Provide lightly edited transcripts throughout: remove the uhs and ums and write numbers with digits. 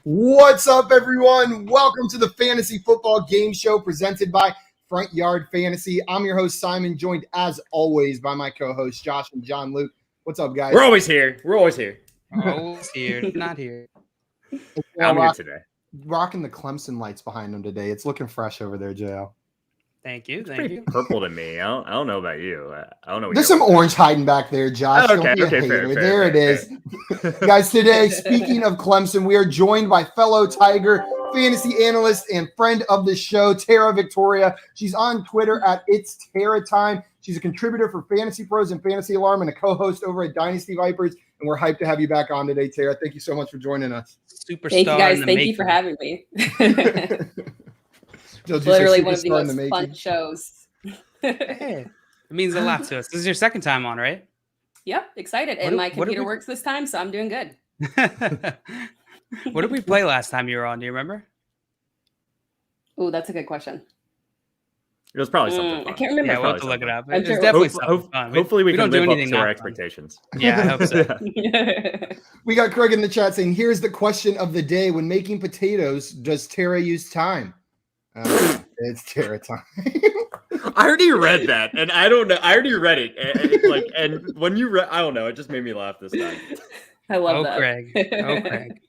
What's up, everyone? Welcome to the Fantasy Football Game Show presented by Front Yard Fantasy. I'm your host, Simon, joined as always by my co-hosts, Josh and John Luke. What's up, guys? We're always here. Always here. Not here. I'm here today. Rocking the Clemson lights behind them today. It's looking fresh over there, JL. Thank you. Purple to me. I don't know about you. I don't know. There's some orange hiding back there, Josh. Oh, okay, fair, it is. Guys, today, speaking of Clemson, we are joined by fellow Tiger fantasy analyst and friend of the show, Tara Victoria. She's on Twitter at It's Tara Time. She's a contributor for Fantasy Pros and Fantasy Alarm and a co-host over at Dynasty Vipers. And we're hyped to have you back on today, Tara. Thank you so much for joining us. Superstar. Thank you, guys. Thank you for having me. Literally one of the most fun shows. Hey, it means a lot to us. This is your second time on, right? Yep, excited. And my computer works this time, so I'm doing good. What did we play last time you were on? Do you remember? Oh, that's a good question. It was probably something fun. I can't remember. Yeah, we'll have to look it up. I'm It's sure definitely something fun. Hopefully we can don't live do up to our expectations. Yeah, I hope so. We got Craig in the chat saying, here's the question of the day. When making potatoes, does Tara use thyme? It's Tara time. I already read that, and I don't know. I already read it, and when you read, I don't know. It just made me laugh this time. I love that. Craig. Craig.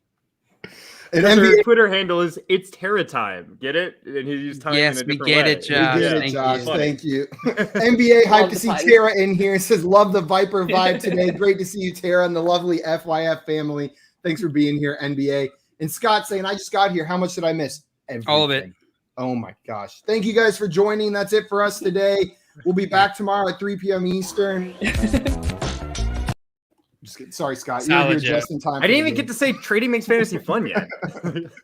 And NBA Twitter handle is It's Tara Time. Get it? And he used time. Yes, in a we different get way. it, Josh. We get it, Josh. You. Thank you. NBA hyped to see time. Tara in here. Says, love the Viper vibe today. Great to see you, Tara, and the lovely FYF family. Thanks for being here, NBA. And Scott saying, I just got here. How much did I miss? Everything. All of it. Oh, my gosh. Thank you guys for joining. That's it for us today. We'll be back tomorrow at 3 p.m. Eastern. Just kidding. Sorry, Scott. You're here just in time. I didn't even get to say trading makes fantasy fun yet.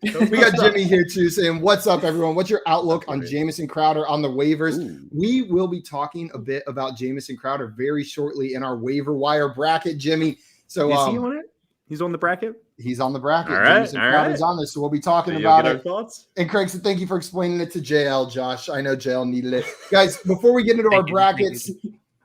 We got Jimmy here too saying, what's up, everyone? What's your outlook on Jamison Crowder on the waivers? Ooh. We will be talking a bit about Jamison Crowder very shortly in our waiver wire bracket, Jimmy. So is he on it? He's on the bracket? He's on the bracket. All right, Jamison Crowder's on this, so we'll be talking about it. Thoughts? And Craig said, thank you for explaining it to JL, Josh. I know JL needed it. Guys, before we get into our brackets,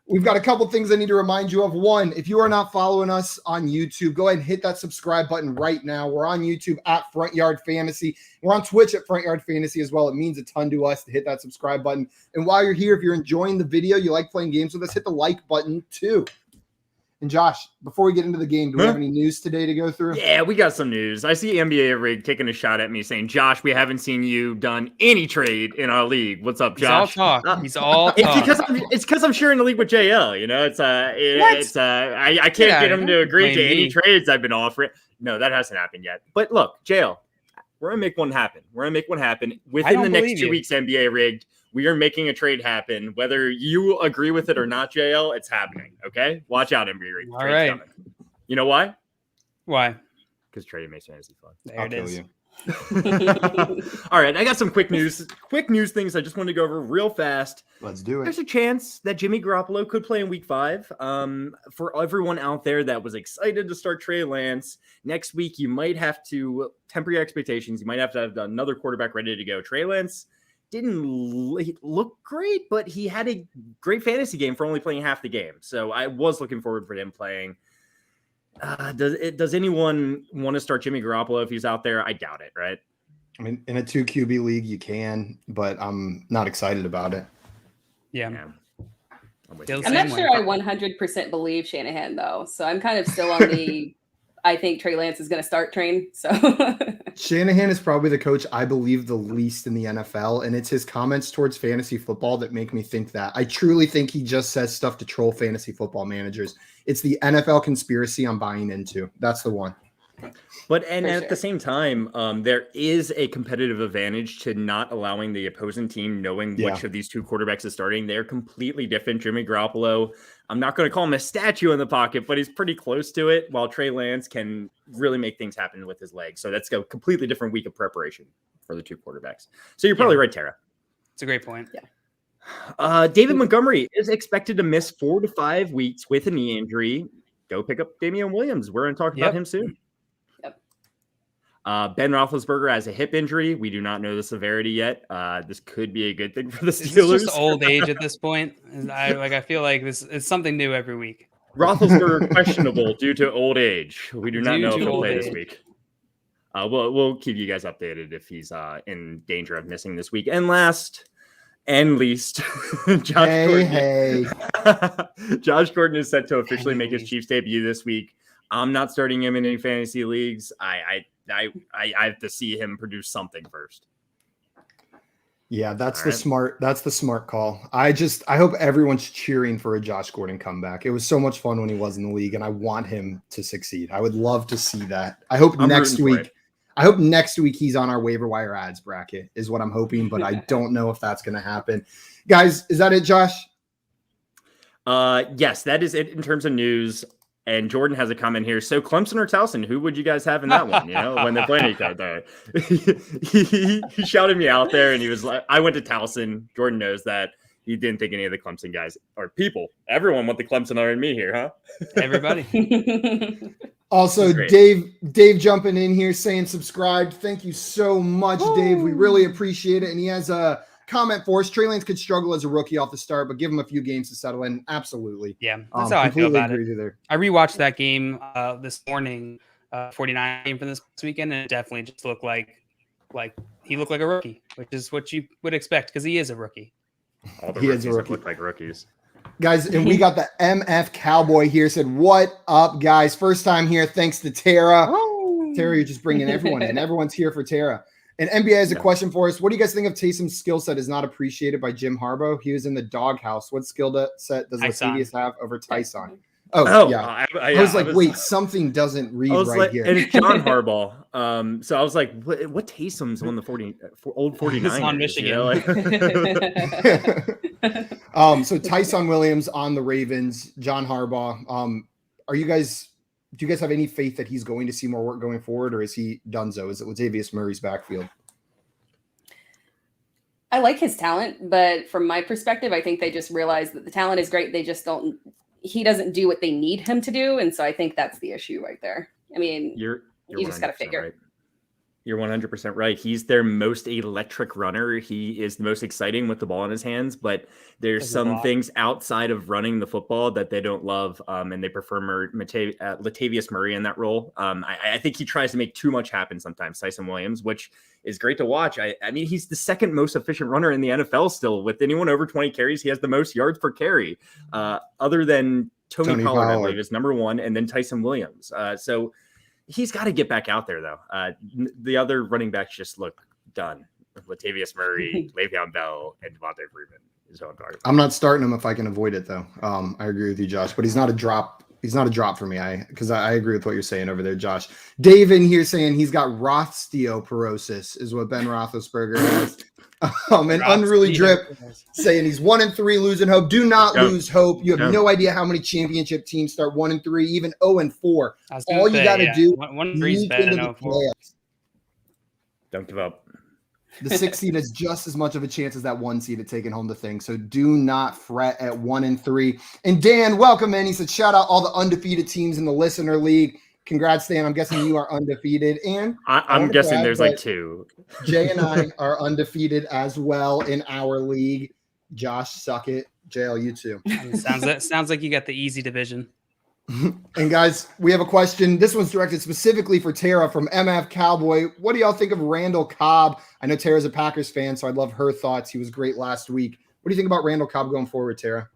we've got a couple things I need to remind you of. One, if you are not following us on YouTube, go ahead and hit that subscribe button right now. We're on YouTube at Front Yard Fantasy. We're on Twitch at Front Yard Fantasy as well. It means a ton to us to hit that subscribe button. And while you're here, if you're enjoying the video, you like playing games with us, hit the like button too. And Josh, before we get into the game, do we have any news today to go through? Yeah, we got some news. I see NBA Rig taking a shot at me saying, Josh, we haven't seen you done any trade in our league. What's up, Josh? He's all talk. He's all talk. It's because I'm sharing the league with JL. You know, I can't get him to agree to any trades I've been offering. No, that hasn't happened yet. But look, JL, we're going to make one happen. Within the next 2 weeks, NBA Rigged. We are making a trade happen. Whether you agree with it or not, JL, it's happening. Okay? Watch out, NBA Rigged. All right. Coming. You know why? Why? Because trading makes fantasy fun. There it is. All right, I got some quick news things I just wanted to go over real fast. Let's do it. There's a chance that Jimmy Garoppolo could play in week 5. For everyone out there that was excited to start Trey Lance, next week you might have to temper your expectations. You might have to have another quarterback ready to go. Trey Lance didn't look great, but he had a great fantasy game for only playing half the game. So I was looking forward for him playing. Does anyone want to start Jimmy Garoppolo if he's out there? I doubt it, right? I mean, in a 2 QB league, you can, but I'm not excited about it. Yeah. I'm not sure I 100% believe Shanahan, though. So I'm kind of still on the I think Trey Lance is going to start train. So Shanahan is probably the coach I believe the least in the NFL, and it's his comments towards fantasy football that make me think that. I truly think he just says stuff to troll fantasy football managers. It's the NFL conspiracy I'm buying into. That's the one. But at the same time, there is a competitive advantage to not allowing the opposing team knowing which of these two quarterbacks is starting. They're completely different. Jimmy Garoppolo, I'm not going to call him a statue in the pocket, but he's pretty close to it, while Trey Lance can really make things happen with his legs. So that's a completely different week of preparation for the two quarterbacks. So you're probably right, Tara. It's a great point. Yeah. David Montgomery is expected to miss 4 to 5 weeks with a knee injury. Go pick up Damian Williams. We're going to talk about him soon. Ben Roethlisberger has a hip injury. We do not know the severity yet. This could be a good thing for the Steelers. It's just old age at this point. I feel like this is something new every week. Roethlisberger questionable due to old age. We do not know if he'll play this week. We'll keep you guys updated if he's in danger of missing this week. And last and least, Josh Gordon. Josh Gordon is set to officially make his Chiefs debut this week. I'm not starting him in any fantasy leagues. I have to see him produce something first. Yeah, that's the smart call. I hope everyone's cheering for a Josh Gordon comeback. It was so much fun when he was in the league, and I want him to succeed. I would love to see that. I hope next week he's on our waiver wire ads bracket is what I'm hoping, but I don't know if that's going to happen. Guys, is that it, Josh? Yes, that is it in terms of news. And Jordan has a comment here. So Clemson or Towson, who would you guys have in that one? You know, when they're playing each other. He shouted me out there and he was like, I went to Towson. Jordan knows that. He didn't think any of the Clemson guys or people. Everyone went to Clemson other than me here, huh? Everybody. Also, Dave jumping in here saying subscribed. Thank you so much, Dave. We really appreciate it. And he has a comment for us. Trey Lance could struggle as a rookie off the start, but give him a few games to settle in. Absolutely. Yeah, that's how I feel about it. There. I rewatched that game this morning, 49 game from this weekend, and it definitely just looked like he looked like a rookie, which is what you would expect because he is a rookie. All the rookies look like rookies. Guys, and we got the MF Cowboy here. Said, what up, guys? First time here. Thanks to Tara. Oh. Tara, you're just bringing everyone in. Everyone's here for Tara. And NBA has a question for us. What do you guys think of Taysom's skill set is not appreciated by Jim Harbaugh? He was in the doghouse. What skill set does Latavius have over Tyson? Oh yeah. I was like, wait, something doesn't read right here. And it's John Harbaugh. So I was like, what Taysom's on the old 49ers? On Michigan. You know? So Tyson Williams on the Ravens, John Harbaugh. Do you guys have any faith that he's going to see more work going forward, or is he donezo? Is it Latavius Murray's backfield? I like his talent, but from my perspective, I think they just realize that the talent is great. He doesn't do what they need him to do. And so I think that's the issue right there. I mean, you just got to figure. Right. You're 100% right. He's their most electric runner. He is the most exciting with the ball in his hands, but there's some things outside of running the football that they don't love, and they prefer Latavius Murray in that role. I think he tries to make too much happen sometimes, Tyson Williams, which is great to watch. I mean, he's the second most efficient runner in the NFL still. With anyone over 20 carries, he has the most yards per carry, other than Tony Pollard, I believe, is number one, and then Tyson Williams. So he's got to get back out there, though. The other running backs just look done. Latavius Murray, Le'Veon Bell, and Devontae Freeman is on guard. I'm not starting him if I can avoid it, though. I agree with you, Josh, but he's not a drop. He's not a drop for me. Because I agree with what you're saying over there, Josh. Dave in here saying he's got osteoporosis is what Ben Roethlisberger has. And Unruly Drip saying he's 1-3, losing hope. Do not lose hope. You have no idea how many championship teams start 1-3, even 0-4. All you got to do is sneak into the playoffs. Don't give up. The 6 seed has just as much of a chance as that 1 seed at taking home the thing. So do not fret at 1-3. And Dan, welcome in. He said, shout out all the undefeated teams in the Listener League. Congrats, Dan. I'm guessing you are undefeated. And I'm guessing there's like 2. Jay and I are undefeated as well in our league. Josh, suck it. JL, you too. Sounds like you got the easy division. And guys, we have a question. This one's directed specifically for Tara from MF Cowboy. What do y'all think of Randall Cobb? I know Tara's a Packers fan, so I'd love her thoughts. He was great last week. What do you think about Randall Cobb going forward, Tara?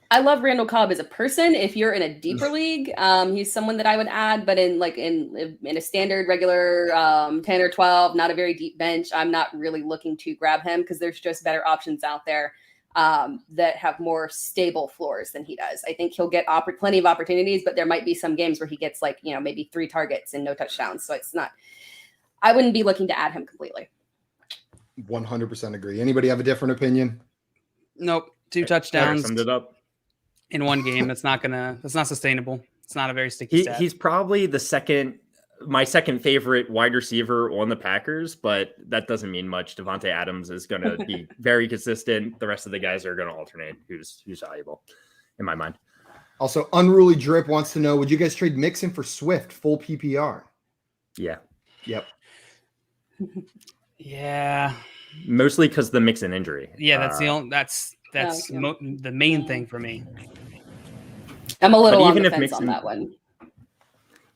I love Randall Cobb as a person. If you're in a deeper league, he's someone that I would add, but in a standard regular 10 or 12, not a very deep bench, I'm not really looking to grab him because there's just better options out there that have more stable floors than he does. I think he'll get plenty of opportunities, but there might be some games where he gets maybe 3 targets and no touchdowns. So I wouldn't be looking to add him completely. 100% agree. Anybody have a different opinion? Nope. 2 touchdowns. Summed it up. In one game, that's not sustainable. It's not a very sticky stat. He's probably my second favorite wide receiver on the Packers, but that doesn't mean much. Devontae Adams is going to be very consistent. The rest of the guys are going to alternate who's valuable in my mind. Also, Unruly Drip wants to know, would you guys trade Mixon for Swift full PPR? Yeah. Yep. Yeah. Mostly because the Mixon injury. Yeah, that's the main thing for me. I'm a little on the fence on that one.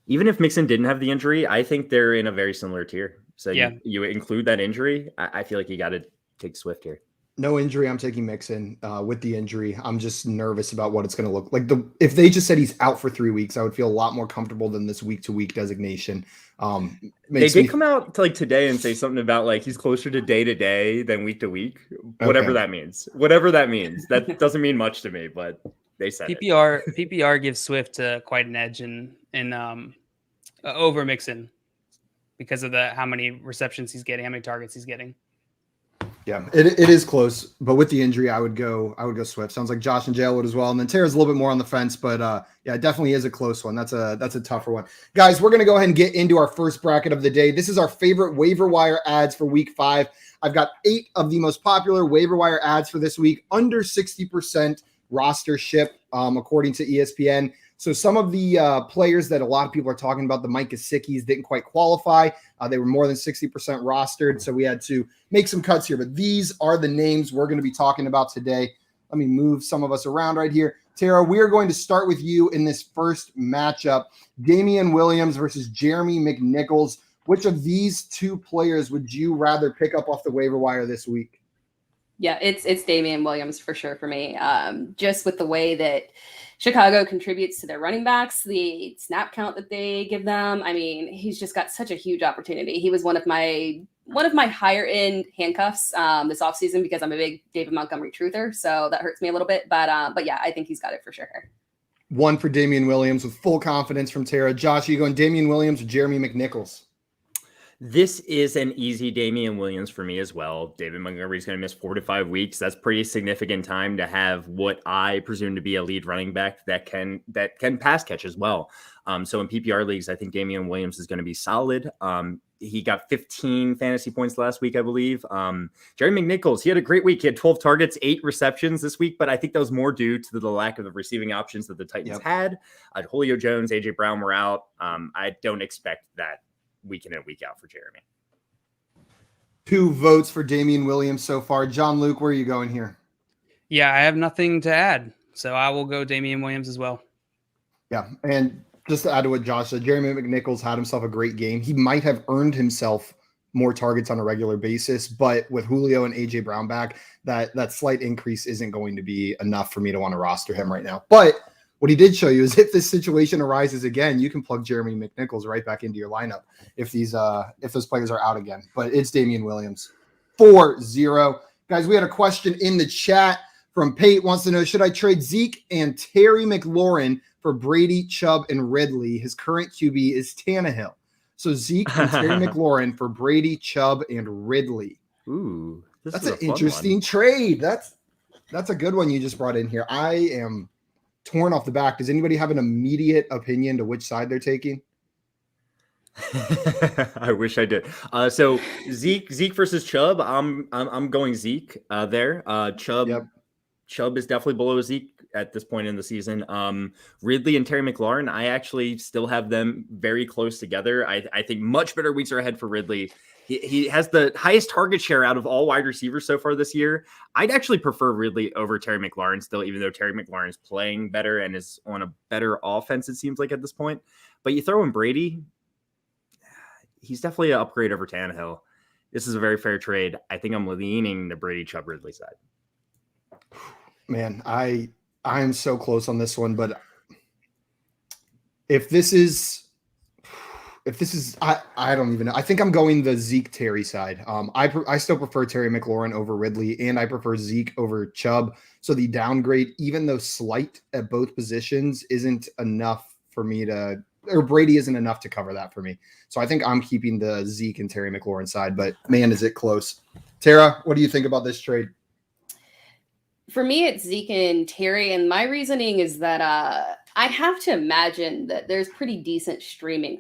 Even if Mixon didn't have the injury, I think they're in a very similar tier. So Yeah. you include that injury, I feel like you got to take Swift here. No injury. I'm taking Mixon with the injury. I'm just nervous about what it's going to look like. If they just said he's out for 3 weeks, I would feel a lot more comfortable than this week-to-week designation. They did come out to today and say something about he's closer to day than week to week. Whatever that means. Whatever that means. That doesn't mean much to me, but they said PPR gives Swift quite an edge in over Mixon because of how many receptions he's getting, how many targets he's getting. Yeah, it is close, but with the injury, I would go Swift. Sounds like Josh and Jale would as well, and then Tara's a little bit more on the fence, but yeah, it definitely is a close one. That's a tougher one, guys. We're gonna go ahead and get into our first bracket of the day. This is our favorite waiver wire ads for Week 5. I've got 8 of the most popular waiver wire ads for this week, under 60% rostership, according to ESPN. So some of the players that a lot of people are talking about, the Mike Gesicki's, didn't quite qualify. They were more than 60% rostered, so we had to make some cuts here. But these are the names we're going to be talking about today. Let me move some of us around right here. Tara, we are going to start with you in this first matchup. Damian Williams versus Jeremy McNichols. Which of these 2 players would you rather pick up off the waiver wire this week? Yeah, it's Damian Williams for sure for me. Just with the way that Chicago contributes to their running backs, the snap count that they give them. I mean, he's just got such a huge opportunity. He was one of my higher end handcuffs this offseason because I'm a big David Montgomery truther, so that hurts me a little bit. But yeah, I think he's got it for sure. 1 for Damian Williams with full confidence from Tara. Josh, are you going Damian Williams or Jeremy McNichols? This is an easy Damian Williams for me as well. David Montgomery is going to miss 4 to 5 weeks. That's pretty significant time to have what I presume to be a lead running back that can pass catch as well. So in PPR leagues, I think Damian Williams is going to be solid. He got 15 fantasy points last week, I believe. Jerry McNichols, he had a great week. He had 12 targets, 8 receptions this week, but I think that was more due to the lack of the receiving options that the Titans had. Julio Jones, AJ Brown were out. I don't expect that week in and week out for Jeremy. 2 votes for Damian Williams so far. John Luke, where are you going here? Yeah, I have nothing to add, so I will go Damian Williams as well. Yeah, and just to add to what Josh said, Jeremy McNichols had himself a great game. He might have earned himself more targets on a regular basis, but with Julio and AJ Brown back, that slight increase isn't going to be enough for me to want to roster him right now. But what he did show you is if this situation arises again, you can plug Jeremy McNichols right back into your lineup if those players are out again. But it's Damian Williams. 4-0. Guys, we had a question in the chat from Pate. Wants to know, should I trade Zeke and Terry McLaurin for Brady, Chubb, and Ridley? His current QB is Tannehill. So Zeke and Terry McLaurin for Brady, Chubb, and Ridley. Ooh, that's an interesting trade. That's a good one you just brought in here. I am torn off the back. Does anybody have an immediate opinion to which side they're taking? I wish I did. So Zeke versus Chubb. I'm going Zeke there. Chubb is definitely below Zeke at this point in the season. Ridley and Terry McLaurin, I actually still have them very close together. I think much better weeks are ahead for Ridley. He has the highest target share out of all wide receivers so far this year. I'd actually prefer Ridley over Terry McLaurin still, even though Terry McLaurin is playing better and is on a better offense, it seems like at this point. But you throw in Brady, he's definitely an upgrade over Tannehill. This is a very fair trade. I think I'm leaning the Brady Chubb Ridley side. Man, I am so close on this one, but if this is I don't even know. I think I'm going the Zeke Terry side. I still prefer Terry McLaurin over Ridley, and I prefer Zeke over Chubb. So the downgrade, even though slight at both positions, isn't enough for me to, or Brady isn't enough to cover that for me. So I think I'm keeping the Zeke and Terry McLaurin side, but man, is it close. Tara, what do you think about this trade? For me, it's Zeke and Terry, and my reasoning is that I have to imagine that there's pretty decent streaming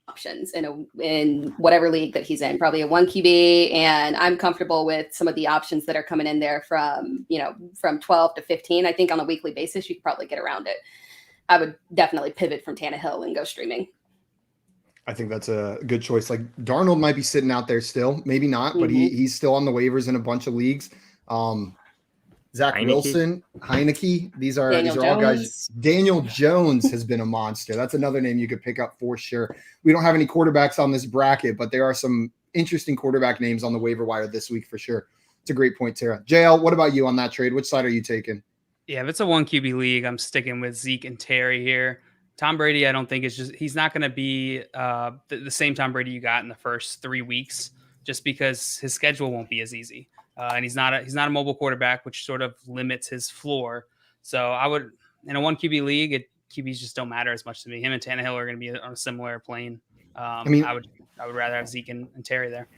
options in whatever league that he's in, probably a 1 QB, and I'm comfortable with some of the options that are coming in there from 12 to 15. I think on a weekly basis, you could probably get around it. I would definitely pivot from Tannehill and go streaming. I think that's a good choice. Like Darnold might be sitting out there still, maybe not, but he's still on the waivers in a bunch of leagues. Zach Heineke. Wilson, Heineke. These are all guys. Daniel Jones has been a monster. That's another name you could pick up for sure. We don't have any quarterbacks on this bracket, but there are some interesting quarterback names on the waiver wire this week for sure. It's a great point, Tara. JL, what about you on that trade? Which side are you taking? Yeah, if it's a 1 QB league, I'm sticking with Zeke and Terry here. Tom Brady, I don't think he's not going to be the same Tom Brady you got in the first 3 weeks, just because his schedule won't be as easy. And he's not a mobile quarterback, which sort of limits his floor. So I would, in a 1 QB league, QBs just don't matter as much to me. Him and Tannehill are going to be on a similar plane. I would rather have Zeke and Terry there.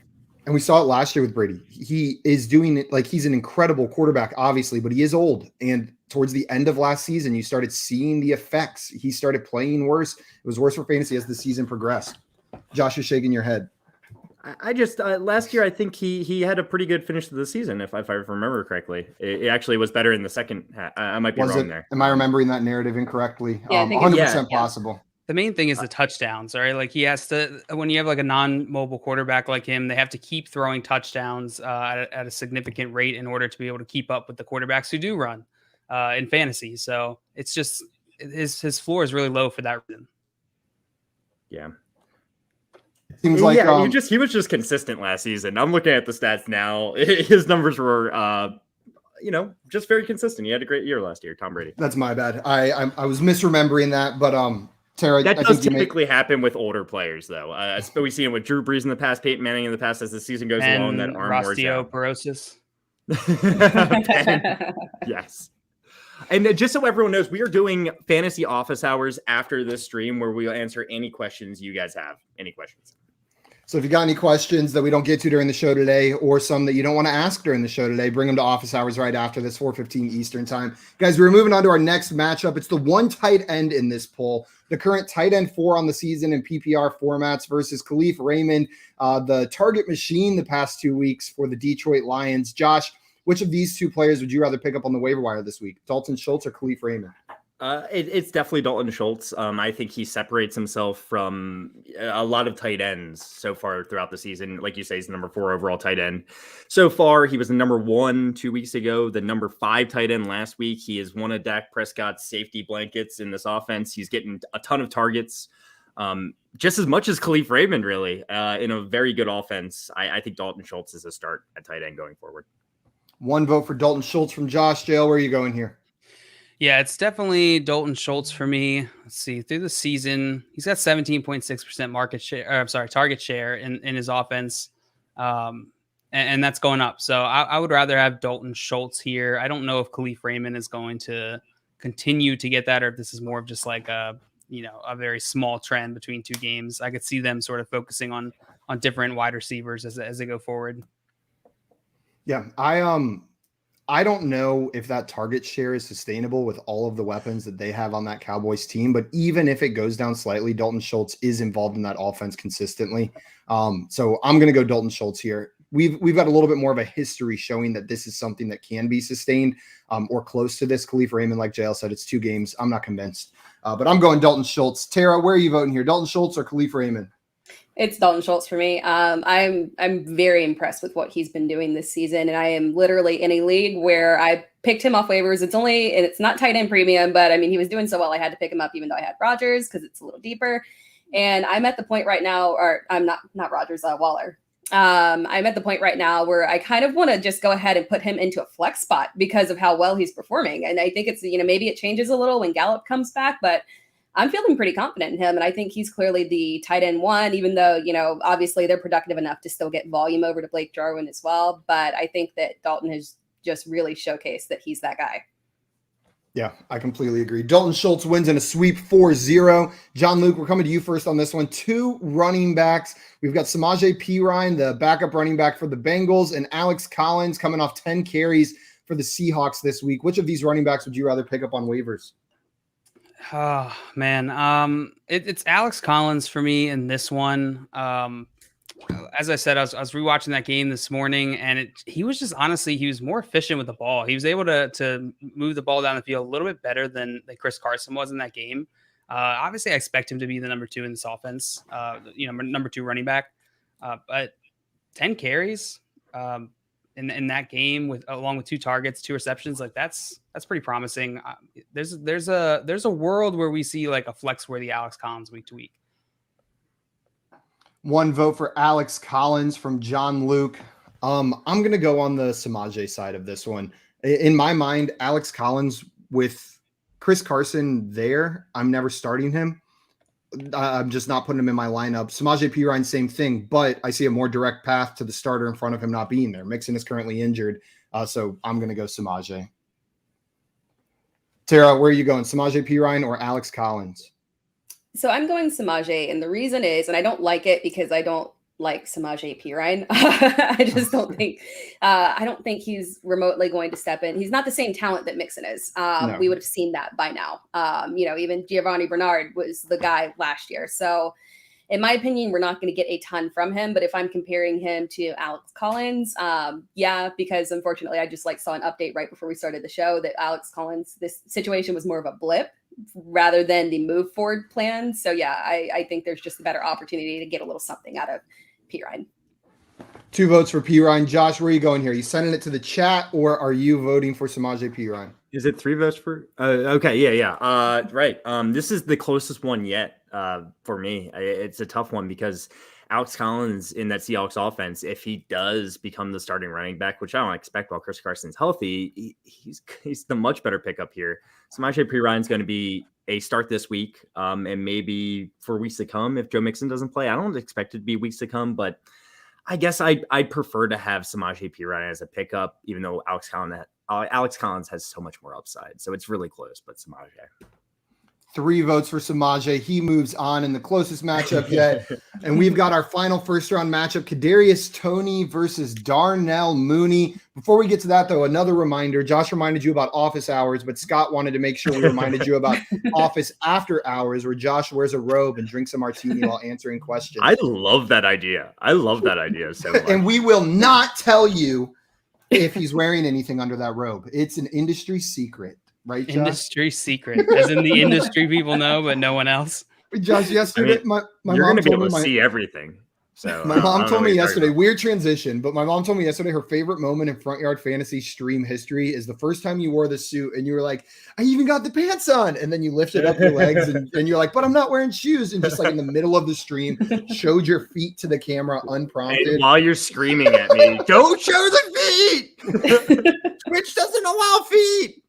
And we saw it last year with Brady. He is doing it like he's an incredible quarterback, obviously, but he is old. And towards the end of last season, you started seeing the effects. He started playing worse. It was worse for fantasy as the season progressed. Josh, you're shaking your head. I just last year I think he had a pretty good finish to the season if I remember correctly. It actually was better in the second half. I might be wrong there. Am I remembering that narrative incorrectly? Yeah, I think 100% possible. The main thing is the touchdowns, right? Like he has to, when you have like a non-mobile quarterback like him, they have to keep throwing touchdowns at a significant rate in order to be able to keep up with the quarterbacks who do run in fantasy. So it's just his floor is really low for that reason. Yeah. Seems like he was just consistent last season. I'm looking at the stats now. His numbers were just very consistent. He had a great year last year, Tom Brady. That's my bad. I was misremembering that, but Tara, that does typically hapen with older players, though. We see it with Drew Brees in the past, Peyton Manning in the past. As the season goes along, that arm wears out. Osteoporosis. Yes. And just so everyone knows, we are doing fantasy office hours after this stream where we'll answer any questions you guys have. Any questions? So if you got any questions that we don't get to during the show today, or some that you don't want to ask during the show today, bring them to office hours right after this, 4:15 Eastern time. Guys, we're moving on to our next matchup. It's the one tight end in this poll. The current tight end 4 on the season in PPR formats versus Khalif Raymond, the target machine the past 2 weeks for the Detroit Lions. Josh, which of these two players would you rather pick up on the waiver wire this week? Dalton Schultz or Khalif Raymond? It's definitely Dalton Schultz. I think he separates himself from a lot of tight ends so far throughout the season. Like you say, he's the number 4 overall tight end. So far, he was the number 1 2 weeks ago, the number 5 tight end last week. He is one of Dak Prescott's safety blankets in this offense. He's getting a ton of targets, just as much as Khalif Raymond, really, in a very good offense. I think Dalton Schultz is a start at tight end going forward. 1 vote for Dalton Schultz from Josh. JL, where are you going here? Yeah, it's definitely Dalton Schultz for me. Let's see, through the season, he's got 17.6% target share in his offense. And that's going up. So I would rather have Dalton Schultz here. I don't know if Khalif Raymond is going to continue to get that, or if this is more of just like a very small trend between 2 games. I could see them sort of focusing on different wide receivers as they go forward. Yeah, I don't know if that target share is sustainable with all of the weapons that they have on that Cowboys team, but even if it goes down slightly, Dalton Schultz is involved in that offense consistently. So I'm going to go Dalton Schultz here. We've got a little bit more of a history showing that this is something that can be sustained or close to this. Khalif Raymond, like JL said, it's 2 games. I'm not convinced, but I'm going Dalton Schultz. Tara, where are you voting here? Dalton Schultz or Khalif Raymond? It's Dalton Schultz for me. I'm very impressed with what he's been doing this season, and I am literally in a league where I picked him off waivers. It's not tight end premium, but I mean he was doing so well I had to pick him up even though I had Rodgers because it's a little deeper. And I'm at the point right now, or I'm not Rodgers, Waller. I'm at the point right now where I kind of want to just go ahead and put him into a flex spot because of how well he's performing. And I think it's maybe it changes a little when Gallup comes back, but I'm feeling pretty confident in him, and I think he's clearly the tight end 1, even though, obviously they're productive enough to still get volume over to Blake Jarwin as well. But I think that Dalton has just really showcased that he's that guy. Yeah, I completely agree. Dalton Schultz wins in a sweep 4-0. John Luke, we're coming to you first on this one. 2 running backs. We've got Samaje Perine, the backup running back for the Bengals, and Alex Collins coming off 10 carries for the Seahawks this week. Which of these running backs would you rather pick up on waivers? Oh man, it's Alex Collins for me in this one. As I said, I was rewatching that game this morning, and he was just honestly he was more efficient with the ball. He was able to move the ball down the field a little bit better than Chris Carson was in that game. Obviously, I expect him to be the number 2 in this offense. Number 2 running back, but 10 carries. in that game along with 2 targets, 2 receptions, like that's pretty promising. There's a world where we see like a flex worthy Alex Collins week to week. 1 vote for Alex Collins from John Luke. I'm going to go on the Samaje side of this one. In my mind, Alex Collins with Chris Carson there, I'm never starting him. I'm just not putting him in my lineup. Samaje Perine, same thing, but I see a more direct path to the starter in front of him not being there. Mixon is currently injured, so I'm going to go Samaje. Tara, where are you going, Samaje Perine or Alex Collins? So I'm going Samaje, and the reason is, and I don't like it because I don't like Samaje Perine. I just don't think I don't think he's remotely going to step in. He's not the same talent that Mixon is. No. We would have seen that by now. Even Giovanni Bernard was the guy last year. So in my opinion, we're not going to get a ton from him. But if I'm comparing him to Alex Collins, because unfortunately I just saw an update right before we started the show that Alex Collins, this situation was more of a blip rather than the move forward plan. So I think there's just a better opportunity to get a little something out of Perine. 2 votes for Perine. Josh, where are you going here? Are you sending it to the chat or are you voting for Samaje Perine? Is it 3 votes for? Okay, yeah. Right. This is the closest one yet for me. It's a tough one because Alex Collins in that Seahawks offense, if he does become the starting running back, which I don't expect while Chris Carson's healthy, he's the much better pickup here. Samaje Perine is going to be a start this week, and maybe for weeks to come if Joe Mixon doesn't play. I don't expect it to be weeks to come, but I guess I'd prefer to have Samaje Perine as a pickup, even though Alex Collins has so much more upside. So it's really close, but Samaje. 3 votes for Samaje. He moves on in the closest matchup yet. And we've got our final first-round matchup, Kadarius Toney versus Darnell Mooney. Before we get to that, though, another reminder. Josh reminded you about office hours, but Scott wanted to make sure we reminded you about office after hours, where Josh wears a robe and drinks a martini while answering questions. I love that idea. So much. And we will not tell you if he's wearing anything under that robe. It's an industry secret. Right, Josh? Industry secret, as in the industry people know, but no one else. Josh, yesterday, my you're mom going to be told able me to see everything. So my mom told me yesterday, weird transition, but my mom told me yesterday her favorite moment in Front Yard Fantasy stream history is the first time you wore the suit and you were like, I even got the pants on. And then you lifted up your legs and you're like, but I'm not wearing shoes. And just in the middle of the stream, showed your feet to the camera unprompted. And while you're screaming at me, don't show the feet. Twitch doesn't allow feet.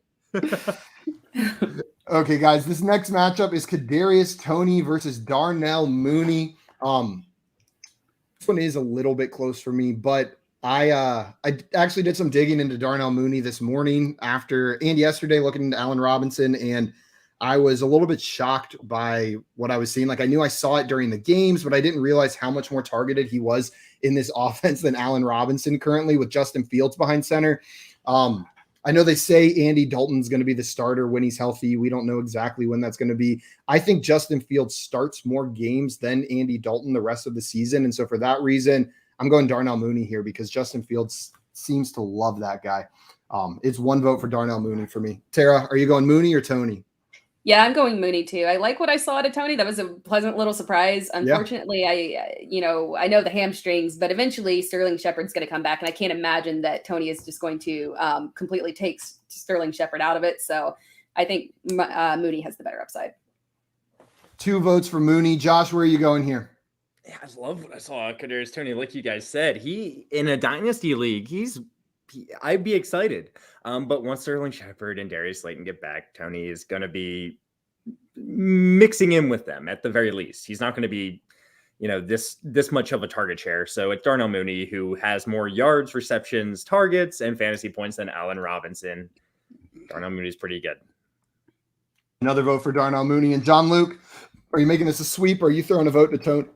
Okay, guys, this next matchup is Kadarius Toney versus Darnell Mooney. This one is a little bit close for me, but I actually did some digging into Darnell Mooney this morning and yesterday looking into Allen Robinson, and I was a little bit shocked by what I was seeing. I knew I saw it during the games, but I didn't realize how much more targeted he was in this offense than Allen Robinson currently with Justin Fields behind center. I know they say Andy Dalton's going to be the starter when he's healthy. We don't know exactly when that's going to be. I think Justin Fields starts more games than Andy Dalton the rest of the season. And so for that reason, I'm going Darnell Mooney here because Justin Fields seems to love that guy. It's 1 vote for Darnell Mooney for me. Tara, are you going Mooney or Toney? Yeah, I'm going Mooney too. I like what I saw out of Toney. That was a pleasant little surprise. Unfortunately, I know the hamstrings, but eventually Sterling Shepard's going to come back, and I can't imagine that Toney is just going to completely take Sterling Shepard out of it. So I think Mooney has the better upside. 2 votes for Mooney. Josh, where are you going here? Yeah, I love what I saw Kadarius Toney. Like you guys said, he in a dynasty league, I'd be excited. But once Sterling Shepard and Darius Slayton get back, Toney is going to be mixing in with them at the very least. He's not going to be, this much of a target share. So it's Darnell Mooney, who has more yards, receptions, targets, and fantasy points than Allen Robinson. Darnell Mooney is pretty good. Another vote for Darnell Mooney. And John Luke, are you making this a sweep or are you throwing a vote to Toney?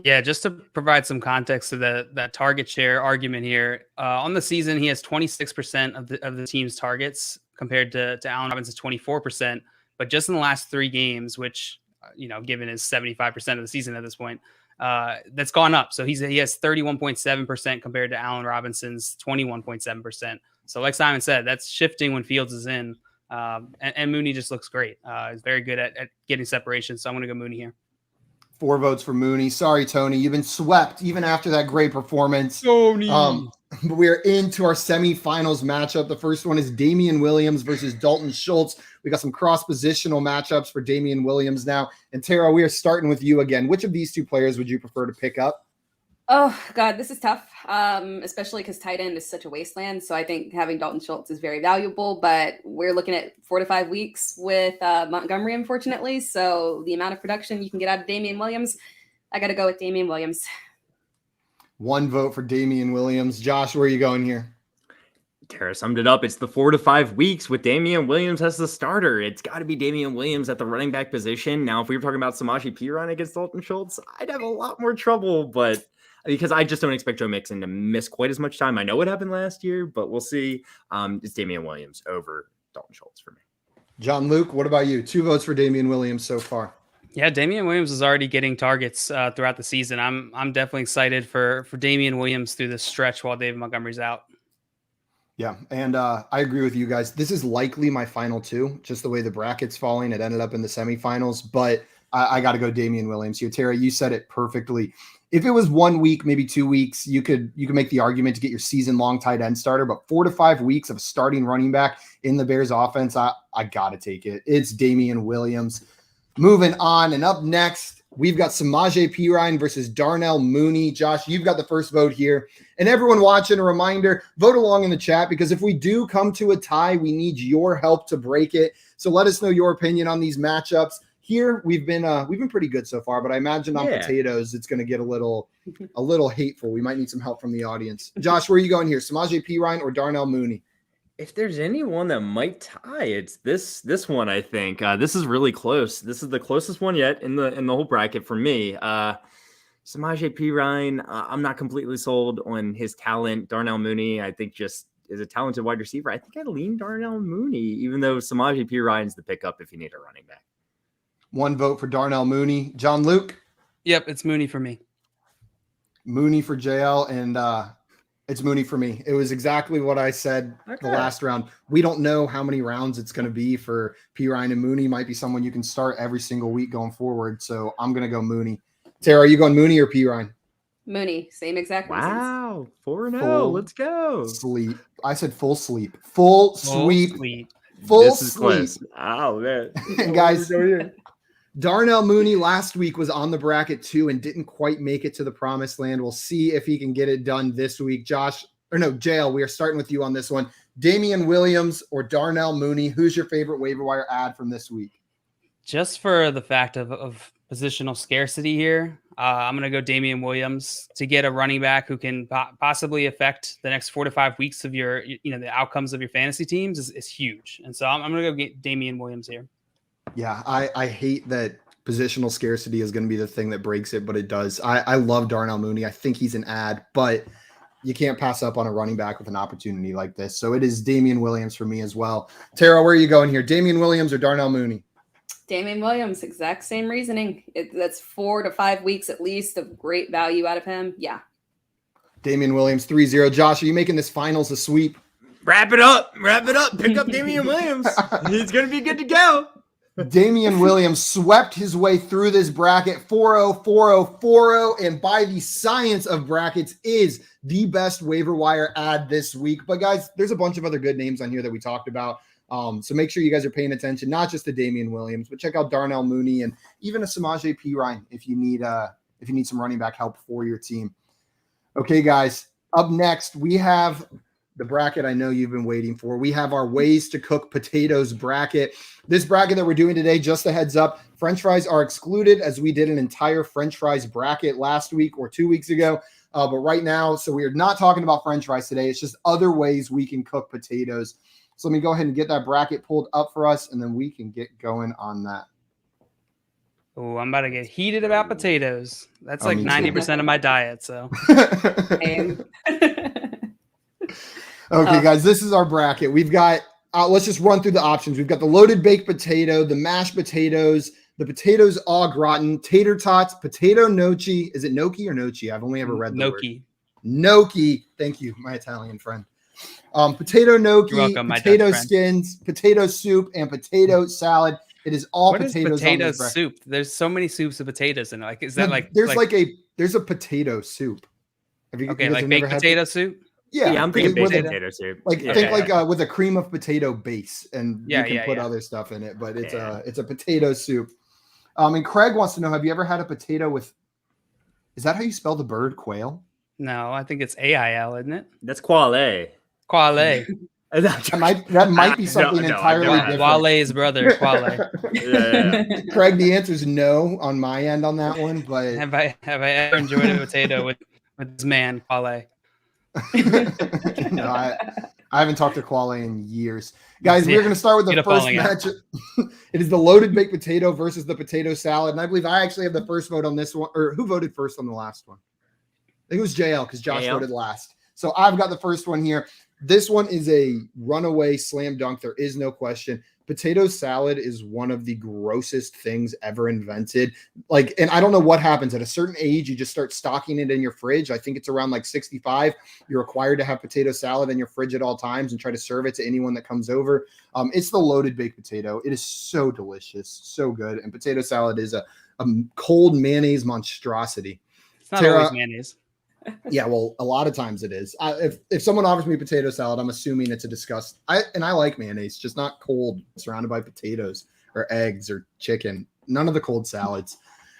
Yeah, just to provide some context to that target share argument here. On the season, he has 26% of the team's targets compared to Allen Robinson's 24%. But just in the last 3 games, which, given his 75% of the season at this point, that's gone up. So he has 31.7% compared to Allen Robinson's 21.7%. So like Simon said, that's shifting when Fields is in. And Mooney just looks great. He's very good at getting separation. So I'm going to go Mooney here. 4 votes for Mooney. Sorry, Tony. You've been swept even after that great performance. Tony. But we are into our semifinals matchup. The first one is Damian Williams versus Dalton Schultz. We got some cross-positional matchups for Damian Williams now. And Tara, we are starting with you again. Which of these 2 players would you prefer to pick up? Oh, God, this is tough, especially because tight end is such a wasteland. So I think having Dalton Schultz is very valuable, but we're looking at 4 to 5 weeks with Montgomery, unfortunately. So the amount of production you can get out of Damian Williams, I got to go with Damian Williams. 1 vote for Damian Williams. Josh, where are you going here? Tara summed it up. It's the 4 to 5 weeks with Damian Williams as the starter. It's got to be Damian Williams at the running back position. Now, if we were talking about Samaje Perine against Dalton Schultz, I'd have a lot more trouble, but because I just don't expect Joe Mixon to miss quite as much time. I know what happened last year, but we'll see. It's Damian Williams over Dalton Schultz for me. John Luke, what about you? 2 votes for Damian Williams so far. Yeah, Damian Williams is already getting targets throughout the season. I'm definitely excited for Damian Williams through this stretch while David Montgomery's out. Yeah, and I agree with you guys. This is likely my final 2, just the way the bracket's falling. It ended up in the semifinals, but I got to go Damian Williams here. Tara, you said it perfectly. If it was 1 week, maybe 2 weeks, you could make the argument to get your season-long tight end starter, but 4 to 5 weeks of starting running back in the Bears offense, I got to take it. It's Damian Williams. Moving on, and up next, we've got Samaje Perine versus Darnell Mooney. Josh, you've got the first vote here. And everyone watching, a reminder, vote along in the chat, because if we do come to a tie, we need your help to break it. So let us know your opinion on these matchups. Here, we've been pretty good so far, but I imagine on potatoes, it's going to get a little hateful. We might need some help from the audience. Josh, where are you going here? Samaje Perine or Darnell Mooney? If there's anyone that might tie, it's this one, I think. This is really close. This is the closest one yet in the whole bracket for me. Samaje Perine, I'm not completely sold on his talent. Darnell Mooney, I think, just is a talented wide receiver. I think I'd lean Darnell Mooney, even though Samaje Perine's the pickup if you need a running back. 1 vote for Darnell Mooney. John Luke? Yep, it's Mooney for me. Mooney for JL, and it's Mooney for me. It was exactly what I said the last round. We don't know how many rounds it's going to be for Perine, and Mooney might be someone you can start every single week going forward. So I'm going to go Mooney. Tara, are you going Mooney or Perine? Mooney, same exact reasons. Wow, 4-0. Let's go. Sleep. I said full sleep. Full sweep. Full this is sleep. Close. Oh, man. And guys, Darnell Mooney last week was on the bracket too and didn't quite make it to the promised land. We'll see if he can get it done this week. JL, we are starting with you on this one. Damian Williams or Darnell Mooney, who's your favorite waiver wire ad from this week? Just for the fact of positional scarcity here, I'm going to go Damian Williams to get a running back who can possibly affect the next 4 to 5 weeks of your, the outcomes of your fantasy teams is huge. And so I'm going to go get Damian Williams here. Yeah, I hate that positional scarcity is going to be the thing that breaks it, but it does. I love Darnell Mooney. I think he's an ad, but you can't pass up on a running back with an opportunity like this. So it is Damian Williams for me as well. Tara, where are you going here? Damian Williams or Darnell Mooney? Damian Williams, exact same reasoning. That's 4 to 5 weeks at least of great value out of him. Yeah. Damian Williams, 3-0. Josh, are you making this finals a sweep? Wrap it up. Pick up Damian Williams. He's going to be good to go. Damian Williams swept his way through this bracket 4-0, 4-0, 4-0, and by the science of brackets is the best waiver wire ad this week. But guys, there's a bunch of other good names on here that we talked about. So make sure you guys are paying attention, not just to Damian Williams, but check out Darnell Mooney and even a Samaje Perine if you need some running back help for your team. Okay, guys, up next we have the bracket I know you've been waiting for. We have our ways to cook potatoes bracket. This bracket that we're doing today, just a heads up, French fries are excluded as we did an entire French fries bracket last week or 2 weeks ago. But right now, so we are not talking about French fries today. It's just other ways we can cook potatoes. So let me go ahead and get that bracket pulled up for us, and then we can get going on that. Oh, I'm about to get heated about potatoes. That's like 90% of my diet. So. Okay, guys, this is our bracket. We've got, let's just run through the options. We've got the loaded baked potato, the mashed potatoes, the potatoes au gratin, tater tots, potato gnocchi. Is it gnocchi or gnocchi? I've only ever read the word. Gnocchi. Thank you, my Italian friend. Potato gnocchi, potato skins, potato soup, and potato salad. It is all What is potatoes potato on this breakfast. soup? There's so many soups of potatoes in it. Like, is that There's a potato soup. Have you, okay, you guys like have never baked had potato soup? Yeah, I'm thinking baked with potato soup. like Yeah. think like with a cream of potato base, and Yeah, you can put yeah. other stuff in it, but it's Yeah. a potato soup. And Craig wants to know: have you ever had a potato with? Is that how you spell the bird quail? No, I think it's AIL, isn't it? That's quale. Quale. That might be something entirely different. Wale's brother, Quale. Yeah. Craig, the answer is no on my end on that one, but Have I ever enjoyed a potato with this man, Quale? no, I haven't talked to Quale in years. Guys, we're going to start with the first match. It is the loaded baked potato versus the potato salad. And I believe I actually have the first vote on this one. Or who voted first on the last one? I think it was JL because Josh voted last. So I've got the first one here. This one is a runaway slam dunk. There is no question. Potato salad is one of the grossest things ever invented. Like, and I don't know what happens at a certain age. You just start stocking it in your fridge. I think it's around like 65. You're required to have potato salad in your fridge at all times and try to serve it to anyone that comes over. It's the loaded baked potato. It is so delicious, so good. And potato salad is a cold mayonnaise monstrosity. It's not always mayonnaise. Yeah, well, a lot of times it is. If someone offers me potato salad, I'm assuming it's a disgust. I like mayonnaise, just not cold, surrounded by potatoes or eggs or chicken. None of the cold salads.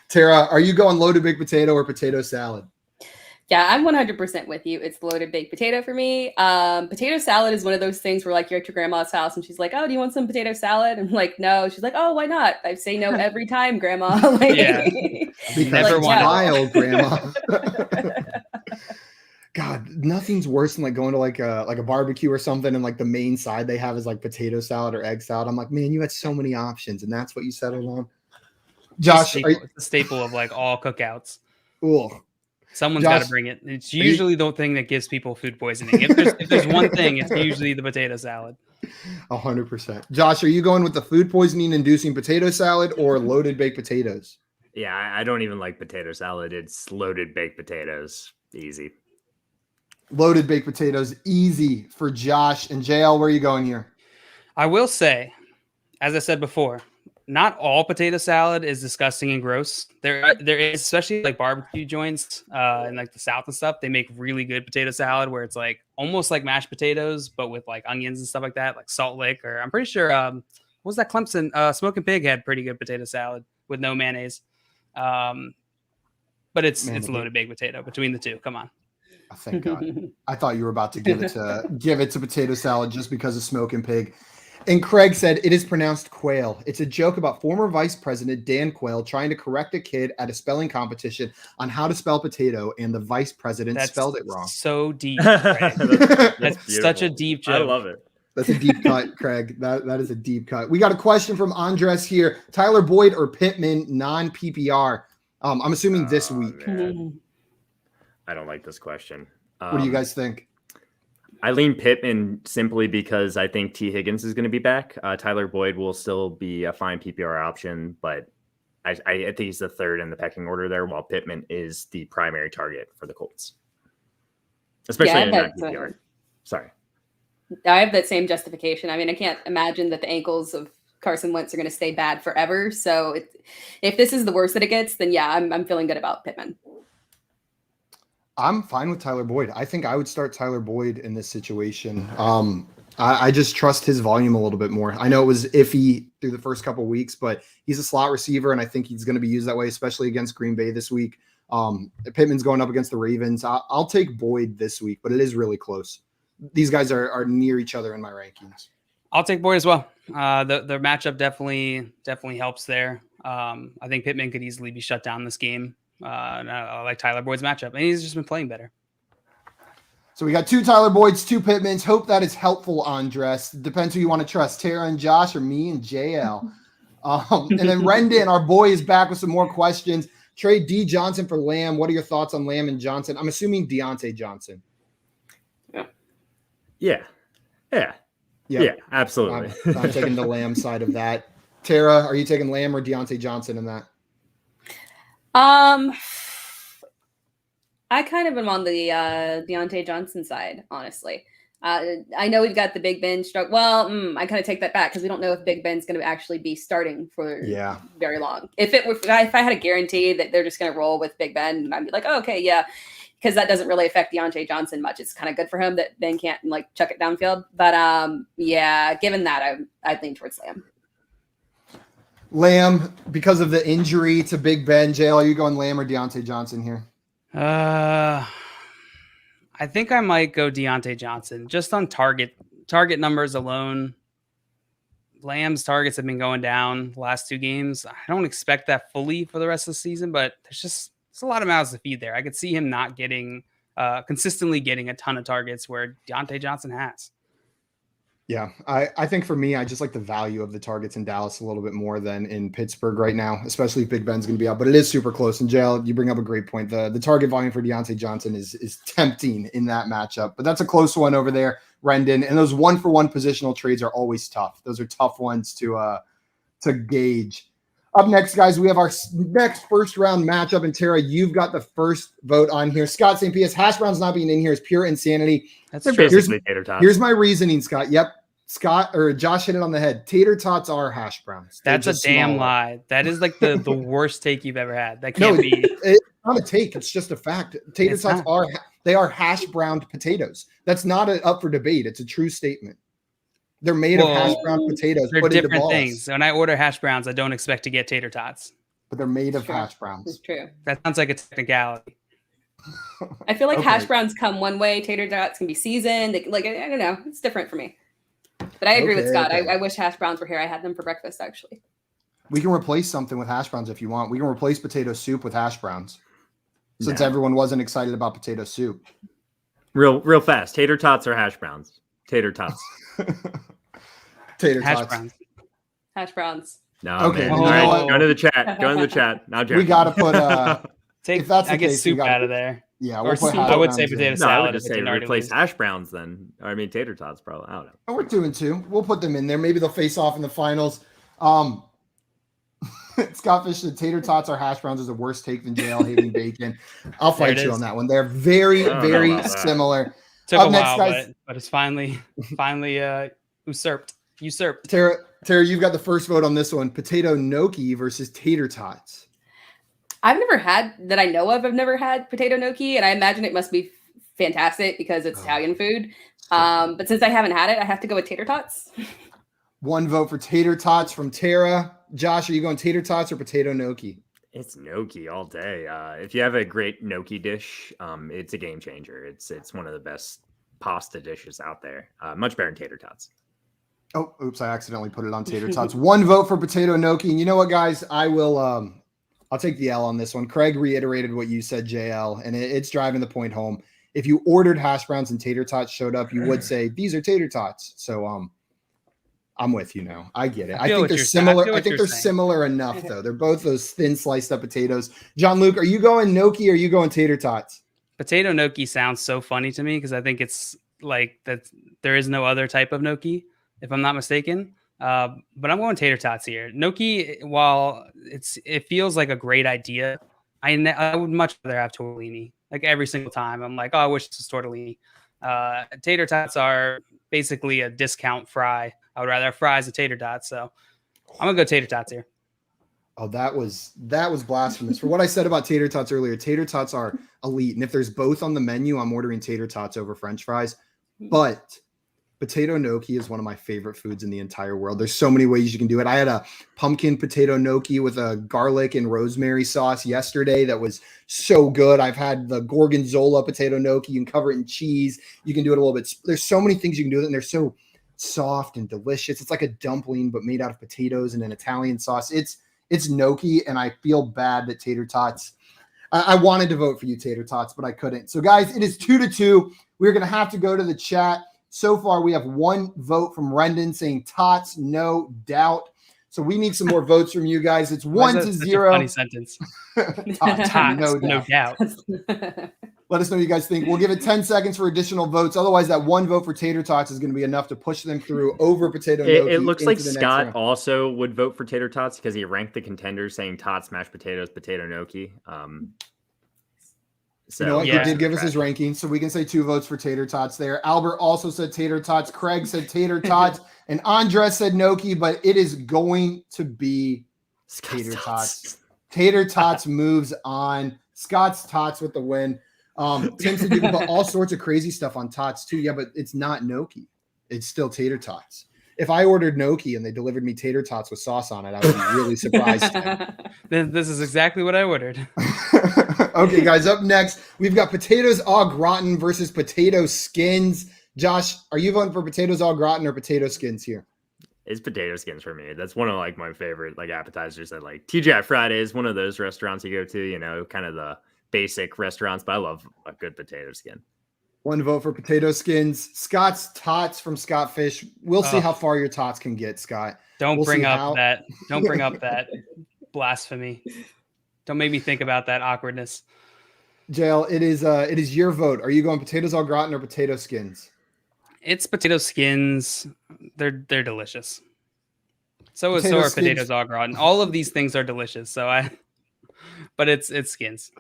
Tara, are you going loaded baked potato or potato salad? Yeah, I'm 100% with you. It's loaded baked potato for me. Potato salad is one of those things where like you're at your grandma's house and she's like, "Oh, do you want some potato salad?" And I'm like, "No." She's like, "Oh, why not?" I say no every time, Grandma. Like, yeah, because never it's wild, Grandma. God, nothing's worse than like going to like a barbecue or something, and like the main side they have is like potato salad or egg salad. I'm like, man, you had so many options, and that's what you settled on. Josh, it's a staple of like all cookouts. Ugh. Someone's got to bring it. It's usually the thing that gives people food poisoning. If there's one thing, it's usually the potato salad. 100%. Josh, are you going with the food poisoning inducing potato salad or loaded baked potatoes? Yeah, I don't even like potato salad. It's loaded baked potatoes. Easy. Loaded baked potatoes, easy for Josh. And JL, where are you going here? I will say, as I said before, not all potato salad is disgusting and gross. There is, especially like barbecue joints in like the South and stuff. They make really good potato salad where it's like almost like mashed potatoes, but with like onions and stuff like that, like Salt Lick. Or I'm pretty sure what was that Clemson? Smoking Pig had pretty good potato salad with no mayonnaise. But it's loaded baked potato between the two. Come on. Oh, thank God. I thought you were about to give it to potato salad just because of Smoking Pig. And Craig said it is pronounced quail. It's a joke about former Vice President Dan Quayle trying to correct a kid at a spelling competition on how to spell potato, and the Vice President spelled it wrong. So deep. That's such a deep joke. I love it. That's a deep cut, Craig. That is a deep cut. We got a question from Andres here. Tyler Boyd or Pittman, non-PPR? I'm assuming this week. Man. I don't like this question. What do you guys think? I lean Pittman simply because I think T. Higgins is going to be back. Tyler Boyd will still be a fine PPR option, but I think he's the third in the pecking order there, while Pittman is the primary target for the Colts, especially in non-PPR. Sorry. I have that same justification. I mean, I can't imagine that the ankles of Carson Wentz are going to stay bad forever. So if this is the worst that it gets, then yeah, I'm feeling good about Pittman. I'm fine with Tyler Boyd. I think I would start Tyler Boyd in this situation. I just trust his volume a little bit more. I know it was iffy through the first couple of weeks, but he's a slot receiver, and I think he's going to be used that way, especially against Green Bay this week. Pittman's going up against the Ravens. I'll take Boyd this week, but it is really close. These guys are near each other in my rankings. I'll take Boyd as well. The matchup definitely helps there. I think Pittman could easily be shut down this game. I like Tyler Boyd's matchup, and he's just been playing better. So we got 2 Tyler Boyds, 2 Pittmans. Hope that is helpful, Andres. Depends who you want to trust, Tara and Josh or me and JL. And then Rendon, our boy, is back with some more questions. Trade D. Johnson for Lamb. What are your thoughts on Lamb and Johnson? I'm assuming Deontay Johnson. Yeah, absolutely. I'm taking the Lamb side of that. Tara, are you taking Lamb or Deontay Johnson in that? I kind of am on the Deontay Johnson side, honestly. I know we've got the Big Ben struck. Well, I kind of take that back because we don't know if Big Ben's going to actually be starting for very long. If I had a guarantee that they're just going to roll with Big Ben, I'd be like, oh, okay, yeah, because that doesn't really affect Deontay Johnson much. It's kind of good for him that Ben can't like chuck it downfield. But yeah, given that, I'd lean towards Lamb. Lamb, because of the injury to Big Ben. JL, are you going Lamb or Deontay Johnson here? I think I might go Deontay Johnson just on target numbers alone. Lamb's targets have been going down the last 2 games. I don't expect that fully for the rest of the season, but there's a lot of mouths to feed there. I could see him not getting consistently getting a ton of targets where Deontay Johnson has. Yeah, I think for me, I just like the value of the targets in Dallas a little bit more than in Pittsburgh right now, especially if Big Ben's going to be out. But it is super close. And JL, you bring up a great point. The target volume for Deontay Johnson is tempting in that matchup. But that's a close one over there, Rendon. And those 1-for-1 positional trades are always tough. Those are tough ones to gauge. Up next, guys, we have our next first round matchup. And Tara, you've got the first vote on here. Scott St. P.S. Hash browns not being in here is pure insanity. That's basically tater tots. Here's my reasoning, Scott. Yep. Scott or Josh hit it on the head. Tater tots are hash browns. That's a damn lie. That is like the worst take you've ever had. That can't be. It's not a take. It's just a fact. Tater tots are hash browned potatoes. That's not up for debate. It's a true statement. They're made of hash browned potatoes. They're different things. When I order hash browns, I don't expect to get tater tots. But they're made of hash browns. It's true. That sounds like a technicality. I feel like hash browns come one way. Tater tots can be seasoned. Like I don't know. It's different for me. But I agree with Scott. I wish hash browns were here. I had them for breakfast, actually. We can replace something with hash browns if you want. We can replace potato soup with hash browns. Since everyone wasn't excited about potato soup. Real fast. Tater tots or hash browns? Tater tots. Tater hash tots. Browns. Hash browns. No, okay. man. All right, go into the chat. Go into the chat. Now, we got to put if that's the I get case, soup out of there. Yeah, we'll put I would say potato salad. I would just say replace hash browns then. Or, I mean, tater tots, probably. I don't know. Oh, we're 2-2. We'll put them in there. Maybe they'll face off in the finals. Scott Fish said tater tots are hash browns is a worse take than JL hating bacon. I'll fight you on that one. They're very, very similar. Took a while, guys, but it's finally usurped. Tara, you've got the first vote on this one. Potato gnocchi versus tater tots. I've never had potato gnocchi, and I imagine it must be fantastic because it's Italian food. But since I haven't had it, I have to go with tater tots. One vote for tater tots from Tara. Josh, are you going tater tots or potato gnocchi? It's gnocchi all day. If you have a great gnocchi dish, it's a game changer. It's one of the best pasta dishes out there. Much better than tater tots. Oh, oops! I accidentally put it on tater tots. One vote for potato gnocchi. And you know what, guys? I will. I'll take the L on this one. Craig reiterated what you said, JL, and it's driving the point home. If you ordered hash browns and tater tots showed up, you would say these are tater tots. So I'm with you now. I get it. I think they're similar. I think they're similar enough, though. They're both those thin sliced up potatoes. John Luke, are you going gnocchi or are you going tater tots? Potato gnocchi sounds so funny to me because I think it's like that. There is no other type of gnocchi, if I'm not mistaken. But I'm going tater tots here. Gnocchi, while it feels like a great idea, I would much rather have tortellini. Like every single time, I'm like, oh, I wish this was tortellini. Tater tots are basically a discount fry. I would rather have fries than tater tots. So I'm gonna go tater tots here. Oh, that was blasphemous. For what I said about tater tots earlier, tater tots are elite. And if there's both on the menu, I'm ordering tater tots over French fries. But potato gnocchi is one of my favorite foods in the entire world. There's so many ways you can do it. I had a pumpkin potato gnocchi with a garlic and rosemary sauce yesterday that was so good. I've had the gorgonzola potato gnocchi. You can cover it in cheese. You can do it a little bit. There's so many things you can do with it, and they're so soft and delicious. It's like a dumpling, but made out of potatoes and an Italian sauce. It's gnocchi, and I feel bad that tater tots. I wanted to vote for you, tater tots, but I couldn't. So, guys, it is 2-2. We're going to have to go to the chat. So far, we have one vote from Rendon saying tots, no doubt. So we need some more votes from you guys. It's 1-0. Funny sentence. tots, no doubt. Let us know what you guys think. We'll give it 10 seconds for additional votes. Otherwise, that one vote for tater tots is going to be enough to push them through over potato gnocchi. It looks like Scott also would vote for tater tots because he ranked the contenders saying tots, mashed potatoes, potato gnocchi. So You know what? yeah. He did give us his ranking, so we can say 2 votes for tater tots there. Albert also said tater tots. Craig said tater tots. And Andres said gnocchi, but it is going to be tater tots. Tater tots moves on. Scott's tots with the win. Tim said you can put all sorts of crazy stuff on tots too. Yeah, but it's not gnocchi. It's still tater tots. If I ordered gnocchi and they delivered me tater tots with sauce on it, I would be really surprised. This is exactly what I ordered. Okay, guys, up next, we've got potatoes au gratin versus potato skins. Josh, are you voting for potatoes au gratin or potato skins here? It's potato skins for me. That's one of like my favorite like appetizers at like TGI Fridays, one of those restaurants you go to, you know, kind of the basic restaurants, but I love a good potato skin. 1 vote for potato skins. Scott's tots from Scott Fish. We'll see how far your tots can get, Scott. Don't bring up that blasphemy. Don't make me think about that awkwardness. Jail, it is your vote. Are you going potatoes au gratin or potato skins? It's potato skins. They're delicious. So are potatoes au gratin. All of these things are delicious. But it's skins.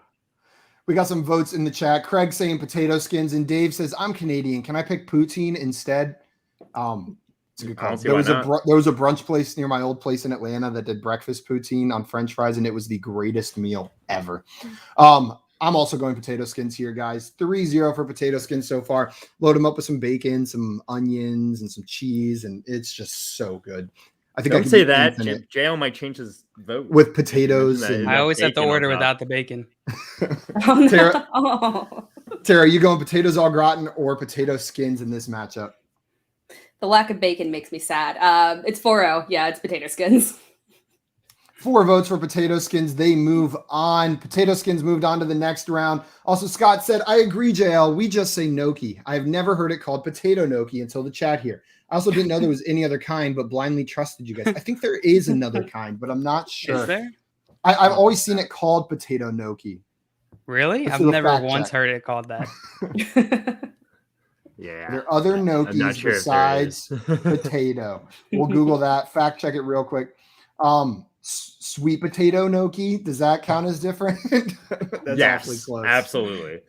We got some votes in the chat. Craig saying potato skins, and Dave says I'm Canadian. Can I pick poutine instead? It's a good call. There was a brunch place near my old place in Atlanta that did breakfast poutine on French fries, and it was the greatest meal ever. I'm also going potato skins here, guys. 3-0 for potato skins so far. Load them up with some bacon, some onions, and some cheese, and it's just so good. I think Don't say that. JL might change his vote with potatoes. I always have to order without the bacon. Tara, Tara, are you going potatoes au gratin or potato skins in this matchup? The lack of bacon makes me sad. It's 4-0. Yeah, it's potato skins. 4 votes for potato skins. They move on. Potato skins moved on to the next round. Also, Scott said, I agree, JL. We just say gnocchi. I've never heard it called potato gnocchi until the chat here. I also didn't know there was any other kind, but blindly trusted you guys. I think there is another kind, but I'm not sure. Is there? I've always seen it called potato gnocchi. Really? I've never once heard it called that. Yeah. There are other gnocchis besides potato. We'll Google that. Fact check it real quick. Sweet potato gnocchi, does that count as different? That's actually close. Absolutely.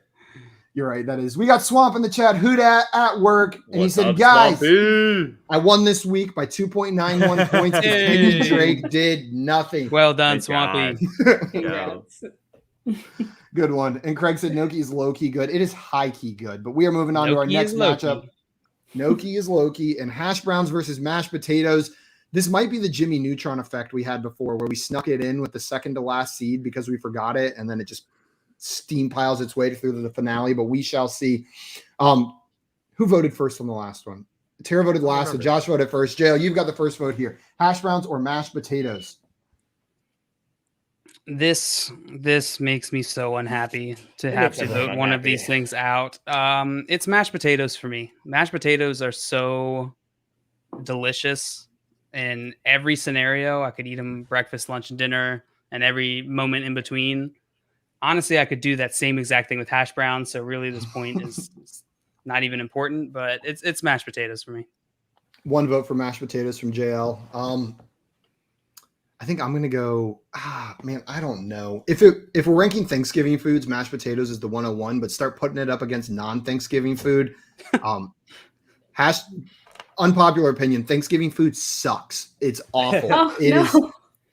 You're right. That is. We got Swamp in the chat. Who dat at work? And What's he said, up, guys, Swampy? I won this week by 2.91 points. Hey. And Drake did nothing. Well done, Good Swampy. Congrats. Good one. And Craig said gnocchi is low-key good. It is high-key good. But we are moving on to our next matchup. Gnocchi is low-key. And hash browns versus mashed potatoes. This might be the Jimmy Neutron effect we had before, where we snuck it in with the second to last seed because we forgot it, and then it just steam piles its way through the finale. But we shall see. Who voted first on the last one? Tara voted last, so Josh voted first. JL, you've got the first vote here. Hash browns or mashed potatoes? This makes me so unhappy to have to vote one of these things out. It's mashed potatoes for me. Mashed potatoes are so delicious in every scenario. I could eat them breakfast, lunch, and dinner, and every moment in between. Honestly, I could do that same exact thing with hash browns. So really, this point is not even important. But it's mashed potatoes for me. 1 vote for mashed potatoes from JL. I think I'm gonna go. Man, I don't know. If we're ranking Thanksgiving foods, mashed potatoes is the 101. But start putting it up against non-Thanksgiving food. Unpopular opinion: Thanksgiving food sucks. It's awful.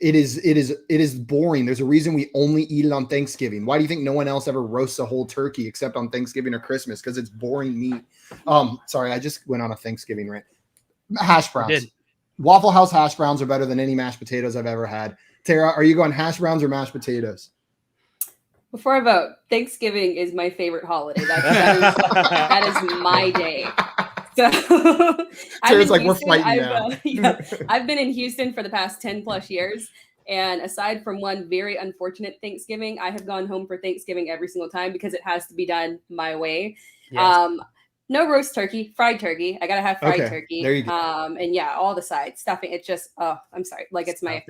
It is boring. There's a reason we only eat it on Thanksgiving. Why do you think no one else ever roasts a whole turkey except on Thanksgiving or Christmas? Because it's boring meat. Sorry, I just went on a Thanksgiving rant. Hash browns. Waffle House hash browns are better than any mashed potatoes I've ever had. Tara, are you going hash browns or mashed potatoes? Before I vote, Thanksgiving is my favorite holiday. That is my day. So Tara's like, we're fighting now. I've been in Houston for the past 10 plus years. And aside from one very unfortunate Thanksgiving, I have gone home for Thanksgiving every single time because it has to be done my way. Yes. No roast turkey, fried turkey. I gotta have fried turkey. There you go. And yeah, all the sides, stuffing. It's just, I'm sorry, like it's my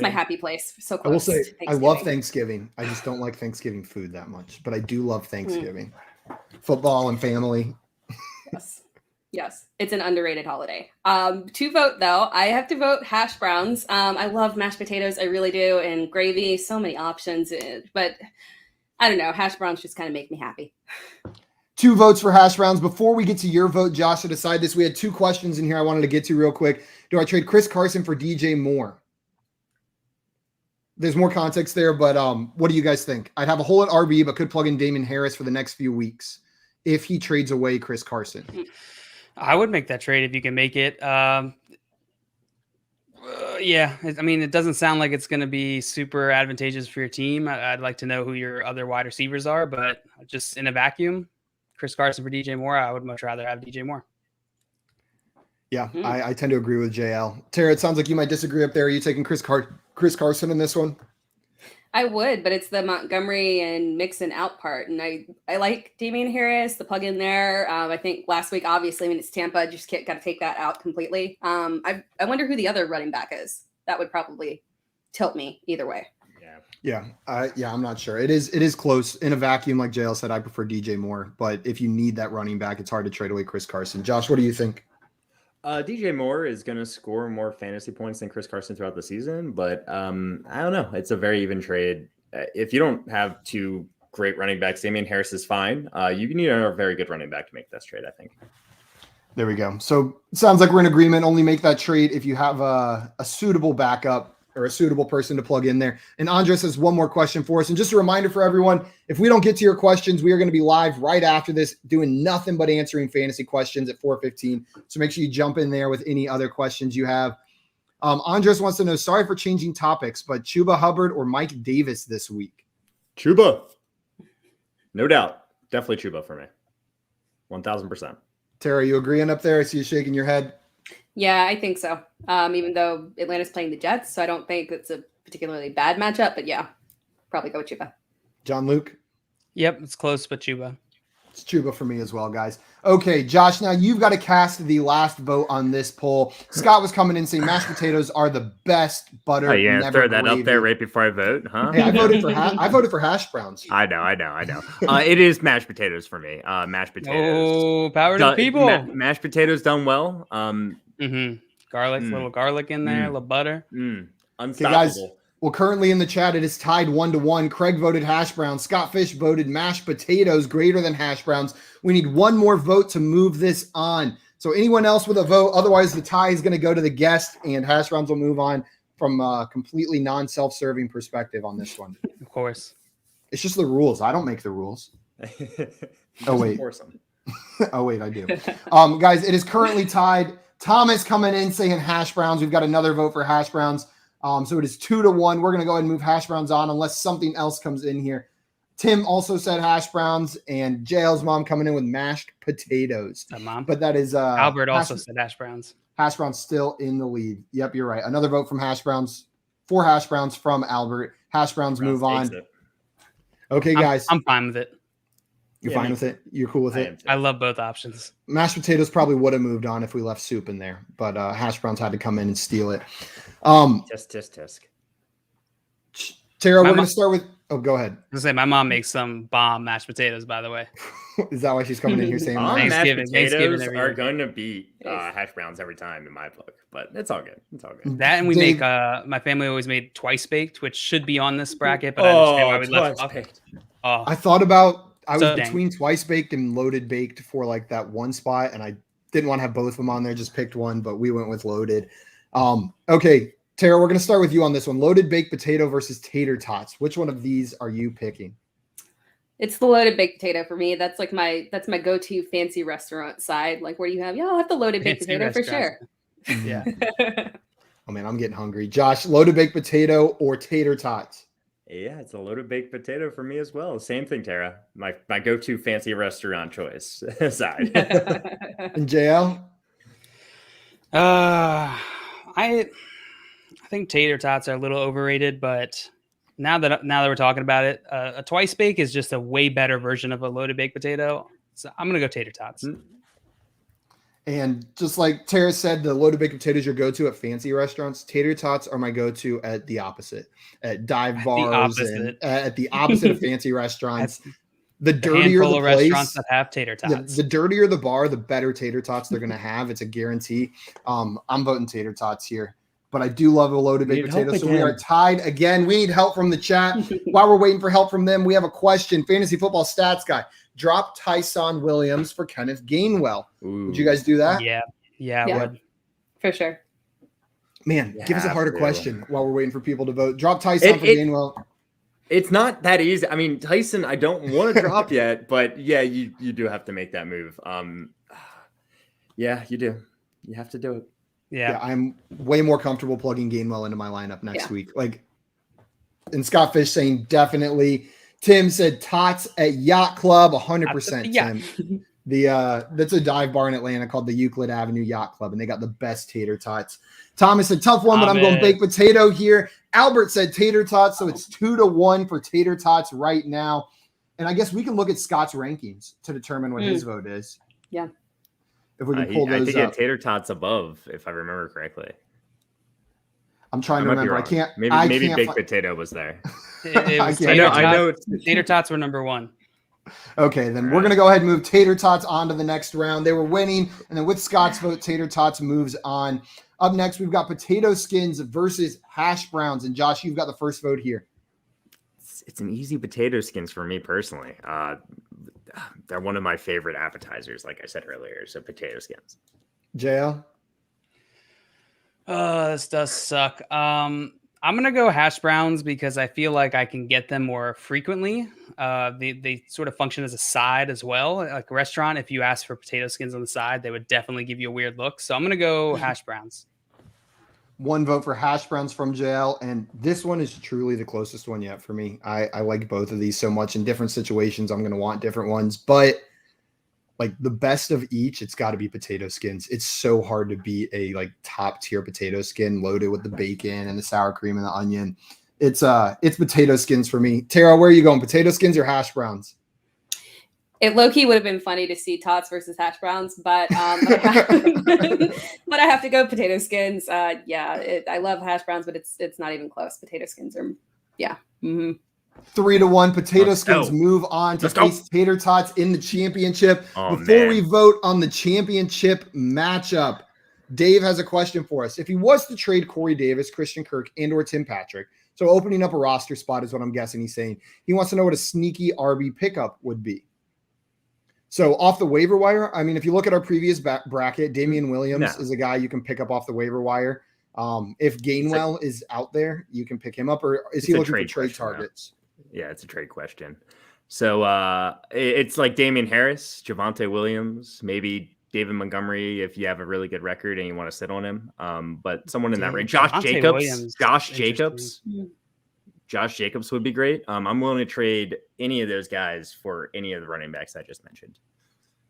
happy place. So close. I will say, I love Thanksgiving. I just don't like Thanksgiving food that much, but I do love Thanksgiving, football and family. Yes, it's an underrated holiday. To vote though, I have to vote hash browns. I love mashed potatoes, I really do, and gravy. So many options, but I don't know. Hash browns just kind of make me happy. 2 votes for hash browns. Before we get to your vote, Josh, to decide this, we had 2 questions in here I wanted to get to real quick. Do I trade Chris Carson for DJ Moore? There's more context there, but what do you guys think? I'd have a hole at RB, but could plug in Damon Harris for the next few weeks if he trades away Chris Carson. I would make that trade if you can make it. Yeah, I mean, it doesn't sound like it's going to be super advantageous for your team. I'd like to know who your other wide receivers are, but just in a vacuum, Chris Carson for DJ Moore, I would much rather have DJ Moore. Yeah, I tend to agree with JL. Tara, it sounds like you might disagree up there. Are you taking Chris Carson in this one? I would, but it's the Montgomery and Mixon out part. And I like Damian Harris, the plug in there. I think last week, obviously, when it's Tampa, just got to take that out completely. I wonder who the other running back is. That would probably tilt me either way. Yeah, I'm not sure. It is close. In a vacuum, like JL said, I prefer DJ Moore. But if you need that running back, it's hard to trade away Chris Carson. Josh, what do you think? DJ Moore is going to score more fantasy points than Chris Carson throughout the season, but I don't know. It's a very even trade. If you don't have 2 great running backs, Damian Harris is fine. You need a very good running back to make this trade, I think. There we go. So it sounds like we're in agreement. Only make that trade if you have a suitable backup or a suitable person to plug in there. And Andres has one more question for us. And just a reminder for everyone, if we don't get to your questions, we are going to be live right after this, doing nothing but answering fantasy questions at 4:15. So make sure you jump in there with any other questions you have. Andres wants to know, sorry for changing topics, but Chuba Hubbard or Mike Davis this week? Chuba. No doubt. Definitely Chuba for me. 1,000%. Tara, you agreeing up there? I see you shaking your head. Yeah, I think so. Even though Atlanta's playing the Jets, so I don't think it's a particularly bad matchup. But yeah, probably go with Chuba. John Luke? Yep, it's close, but Chuba. It's Chuba for me as well, guys. Okay, Josh, now you've got to cast the last vote on this poll. Scott was coming in saying mashed potatoes are the best butter. Oh, yeah, never throw that gravy. up there right before I vote, huh? Hey, I voted for hash browns. I know. It is mashed potatoes for me. Mashed potatoes. Oh, power to the people. Mashed potatoes done well. Garlic, little garlic in there, a little butter. Unstoppable. Okay, guys, well, currently in the chat, it is tied 1-1. Craig voted hash browns. Scott Fish voted mashed potatoes greater than hash browns. We need one more vote to move this on. So anyone else with a vote? Otherwise, the tie is going to go to the guest, and hash browns will move on from a completely non-self-serving perspective on this one. Of course. It's just the rules. I don't make the rules. Oh, wait. Oh, wait, I do. Guys, it is currently tied. Thomas coming in saying hash browns. We've got another vote for hash browns. So it is 2-1. We're going to go ahead and move hash browns on unless something else comes in here. Tim also said hash browns, and JL's mom coming in with mashed potatoes. Mom. But that is Albert also said hash browns. Hash browns still in the lead. Yep, you're right. Another vote from hash browns. 4 hash browns from Albert. Hash browns move on. Okay, guys. I'm fine with it. You're fine with it? You're cool with it? I love both options. Mashed potatoes probably would have moved on if we left soup in there, but hash browns had to come in and steal it. Tisk. Tara, we're going to start with – oh, go ahead. I was going to say, my mom makes some bomb mashed potatoes, by the way. Is that why she's coming in here saying that? Mashed potatoes are going to beat hash browns every time in my book, but it's all good. That, and we make my family always made twice baked, which should be on this bracket, but I understand why we left off. I thought about – I was between twice baked and loaded baked for like that one spot, and I didn't want to have both of them on there, just picked one, but we went with loaded. Okay, Tara, we're going to start with you on this one. Loaded baked potato versus tater tots. Which one of these are you picking? It's the loaded baked potato for me. That's like my go-to fancy restaurant side. Like, where do you have? Yeah, I'll have the loaded baked potato for sure. Yeah. Oh man, I'm getting hungry. Josh, loaded baked potato or tater tots? Yeah, it's a loaded baked potato for me as well. Same thing, Tara. My go-to fancy restaurant choice side. And JL? I think tater tots are a little overrated, but now that we're talking about it, a twice bake is just a way better version of a loaded baked potato. So I'm gonna go tater tots. And just like Tara said, the loaded baked potatoes your go-to at fancy restaurants. Tater tots are my go-to at the opposite, at dive bars, and at the opposite of fancy restaurants. The dirtier the place, restaurants that have tater tots. The dirtier the bar, the better tater tots they're going to have. It's a guarantee. I'm voting tater tots here. but I do love a loaded baked Need help potato. So we are again. tied again. We need help from the chat. While we're waiting for help from them, we have a question. Fantasy football stats guy. Drop Tyson Williams for Kenneth Gainwell. Ooh. Would you guys do that? Yeah, Yeah. I would. For sure. Man, You give us a have harder to. question while we're waiting for people to vote. Drop Tyson for Gainwell. It's not that easy. I mean, Tyson, I don't want to drop yet, but yeah, you do have to make that move. Yeah, you do. You have to do it. Yeah. I'm way more comfortable plugging Gainwell into my lineup next Yeah. week. Like, and Scott Fish saying definitely. Tim said Tots at Yacht Club, 100%. Yeah. Tim. That's a dive bar in Atlanta called the Euclid Avenue Yacht Club, and they got the best tater tots. Thomas said tough one, but I'm going baked potato here. Albert said tater tots, so it's 2-1 for tater tots right now. And I guess we can look at Scott's rankings to determine what his vote is. Yeah. If we can pull I those think he had up. tater tots above, if I remember correctly. I'm trying to might be remember. I wrong. can't. Maybe can't baked fi- potato was there. It was I know. Tater tots were number one. Okay, then All we're right. going to go ahead and move Tater Tots on to the next round. They were winning, and then with Scott's vote, Tater Tots moves on. Up next, we've got Potato Skins versus Hash Browns. And Josh, you've got the first vote here. It's an easy potato skins for me personally. They're one of my favorite appetizers, like I said earlier. So potato skins. JL? This does suck. I'm gonna go hash browns because I feel like I can get them more frequently. They sort of function as a side as well. Like a restaurant, if you ask for potato skins on the side, they would definitely give you a weird look. So I'm gonna go hash browns. One vote for Hash Browns from JL, and this one is truly the closest one yet for me. I like both of these so much. In different situations, I'm going to want different ones, but like the best of each, it's got to be potato skins. It's so hard to beat a like top tier potato skin loaded with the bacon and the sour cream and the onion. It's potato skins for me. Tara, where are you going? Potato skins or Hash Browns? It low-key would have been funny to see tots versus hash browns, but but I have to go potato skins. I love hash browns, but it's not even close. Potato skins are, yeah. Mm-hmm. 3-1. Potato Let's skins go. move on to Let's go. face Tater Tots in the championship. Oh, Before man. we vote on the championship matchup, Dave has a question for us. If he was to trade Corey Davis, Christian Kirk, and or Tim Patrick, so opening up a roster spot is what I'm guessing he's saying. He wants to know what a sneaky RB pickup would be. So off the waiver wire, I mean, if you look at our previous bracket, Damian Williams is a guy you can pick up off the waiver wire. If Gainwell is out there, you can pick him up, or is he looking for trade targets? Yeah, it's a trade question. So it's like Damian Harris, Javonte Williams, maybe David Montgomery if you have a really good record and you want to sit on him. But someone in that range. Josh Jacobs. Josh Jacobs would be great. I'm willing to trade any of those guys for any of the running backs I just mentioned.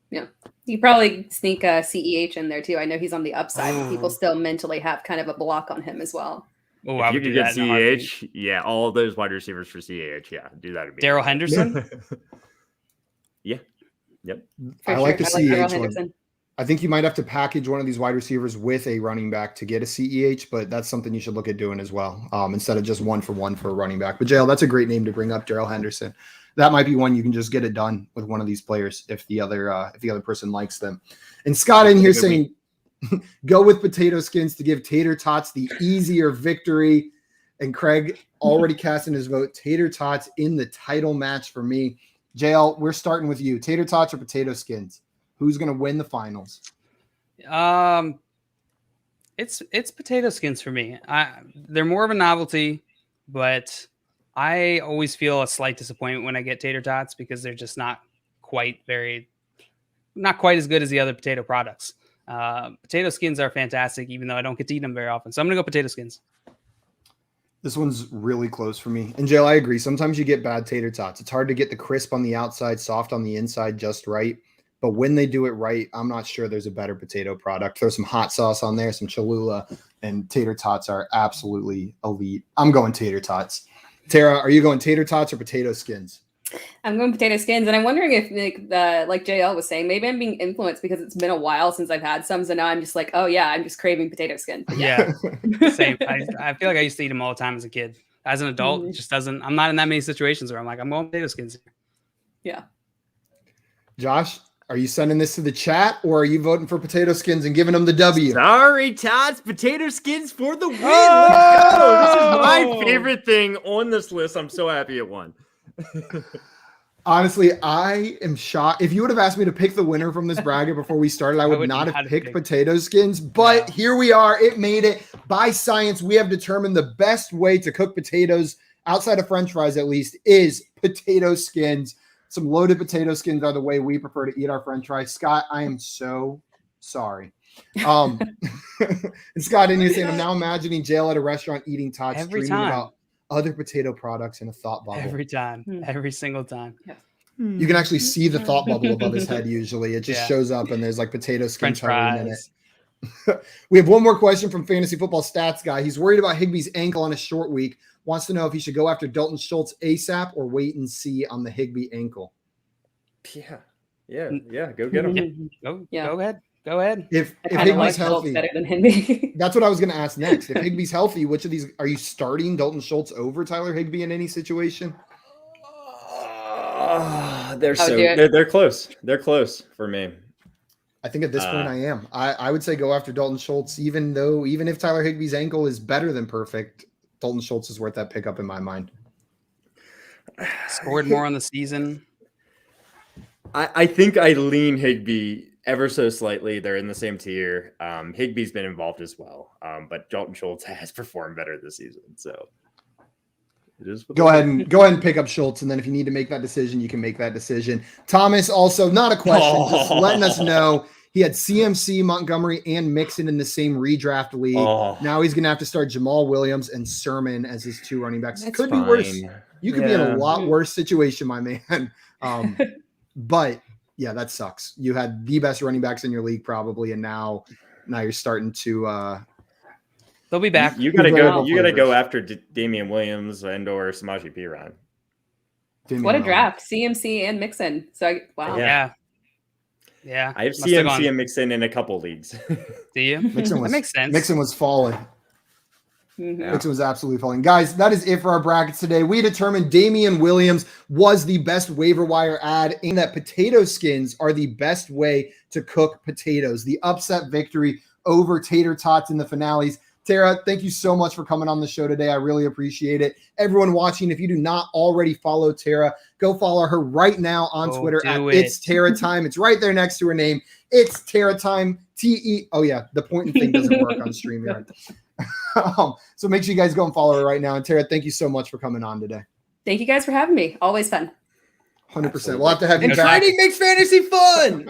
Yeah. You probably sneak a CEH in there too. I know he's on the upside. But people still mentally have kind of a block on him as well. Oh, If you could get CEH, yeah, all those wide receivers for CEH, yeah, do that. Daryl Henderson? Yeah. Yep. I like the Daryl CEH Henderson. one. I think you might have to package one of these wide receivers with a running back to get a CEH, but that's something you should look at doing as well, instead of just 1-for-1 for a running back. But JL, that's a great name to bring up, Daryl Henderson. That might be one you can just get it done with one of these players if the other person likes them. And Scott in here saying, go with potato skins to give Tater Tots the easier victory. And Craig already casting his vote. Tater Tots in the title match for me. JL, we're starting with you. Tater Tots or potato skins? Who's going to win the finals? It's potato skins for me. They're more of a novelty, but I always feel a slight disappointment when I get tater tots because they're just not quite as good as the other potato products. Potato skins are fantastic, even though I don't get to eat them very often. So I'm going to go potato skins. This one's really close for me. And Jill, I agree. Sometimes you get bad tater tots. It's hard to get the crisp on the outside, soft on the inside, just right. But when they do it right, I'm not sure there's a better potato product. Throw some hot sauce on there, some Cholula, and tater tots are absolutely elite. I'm going tater tots. Tara, are you going tater tots or potato skins? I'm going potato skins, and I'm wondering if, like JL was saying, maybe I'm being influenced because it's been a while since I've had some, so now I'm just like, oh yeah, I'm just craving potato skin. But yeah, same. I feel like I used to eat them all the time as a kid. As an adult, it just doesn't. I'm not in that many situations where I'm like, I'm going potato skins. Yeah. Josh, Are you sending this to the chat or are you voting for potato skins and giving them the W? Sorry, Tots. Potato skins for the win. Let's go. This is my favorite thing on this list. I'm so happy it won. Honestly, I am shocked. If you would have asked me to pick the winner from this bracket before we started, I would not have picked potato skins. But here we are. It made it. By science, we have determined the best way to cook potatoes, outside of French fries at least, is potato skins. Some loaded potato skins are the way we prefer to eat our French fries. Scott, I am so sorry. And Scott, and you're saying, I'm now imagining Jail at a restaurant eating tots, dreaming about other potato products in a thought bubble. Every time. Every single time. Yeah. You can actually see the thought bubble above his head usually. It just shows up and there's like potato skin in it. We have one more question from Fantasy Football Stats Guy. He's worried about Higbee's ankle on a short week. Wants to know if he should go after Dalton Schultz ASAP or wait and see on the Higbee ankle. Yeah. Go get him. Go ahead. If Higbee's healthy, better than Higbee. that's what I was going to ask next. If Higbee's healthy, which of these are you starting Dalton Schultz over Tyler Higbee in any situation? They're close. They're close for me. I think at this point I am. I would say go after Dalton Schultz, even if Tyler Higbee's ankle is better than perfect. Dalton Schultz is worth that pickup in my mind. Scored more on the season. I think I lean Higbee ever so slightly. They're in the same tier. Higbee's been involved as well, but Dalton Schultz has performed better this season. So it is. Go ahead and pick up Schultz, and then if you need to make that decision, you can make that decision. Thomas, also not a question, just letting us know. He had CMC, Montgomery, and Mixon in the same redraft league. Now he's going to have to start Jamal Williams and Sermon as his two running backs. It could be worse. You could be in a lot worse situation, my man. But yeah, that sucks. You had the best running backs in your league probably, and now you're starting to. They'll be back. You gotta go. You gotta go after Damian Williams and/or Samaje Perine. What a draft! CMC and Mixon. So wow. Yeah. I have CMC and Mixon in a couple leagues. Do you? That makes sense. Mixon was falling. Mm-hmm. Mixon was absolutely falling. Guys, that is it for our brackets today. We determined Damian Williams was the best waiver wire ad and that potato skins are the best way to cook potatoes. The upset victory over tater tots in the finales. Tara, thank you so much for coming on the show today. I really appreciate it. Everyone watching, if you do not already follow Tara, go follow her right now on Twitter at It's Tara Time. It's right there next to her name. It's Tara Time. Oh yeah, the pointing thing doesn't work on StreamYard. So make sure you guys go and follow her right now. And Tara, thank you so much for coming on today. Thank you guys for having me. Always fun. 100%. We'll have to have you back. Trading makes fantasy fun.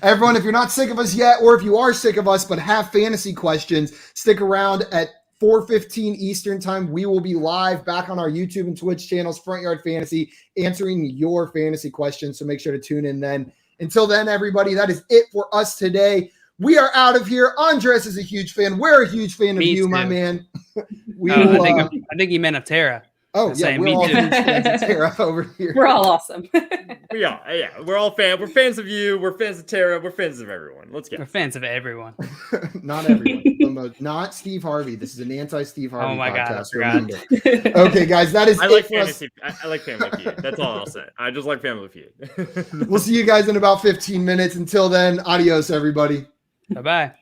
Everyone, if you're not sick of us yet, or if you are sick of us but have fantasy questions, stick around at 4:15 Eastern time. We will be live back on our YouTube and Twitch channels, Front Yard Fantasy, answering your fantasy questions. So make sure to tune in then. Until then, everybody, that is it for us today. We are out of here. Andres is a huge fan. We're a huge fan of you, my man. I think he meant of Tara. Oh, yeah, we're all huge fans of Tara over here. We're all awesome. We are, yeah. We're all fans. We're fans of you. We're fans of Tara. We're fans of everyone. Let's go. We're fans of everyone. Not everyone. Not Steve Harvey. This is an anti-Steve Harvey podcast. God, Okay, guys, that is I it like for fantasy. I like Family Feud. That's all I'll say. I just like Family Feud. We'll see you guys in about 15 minutes. Until then, adios, everybody. Bye-bye.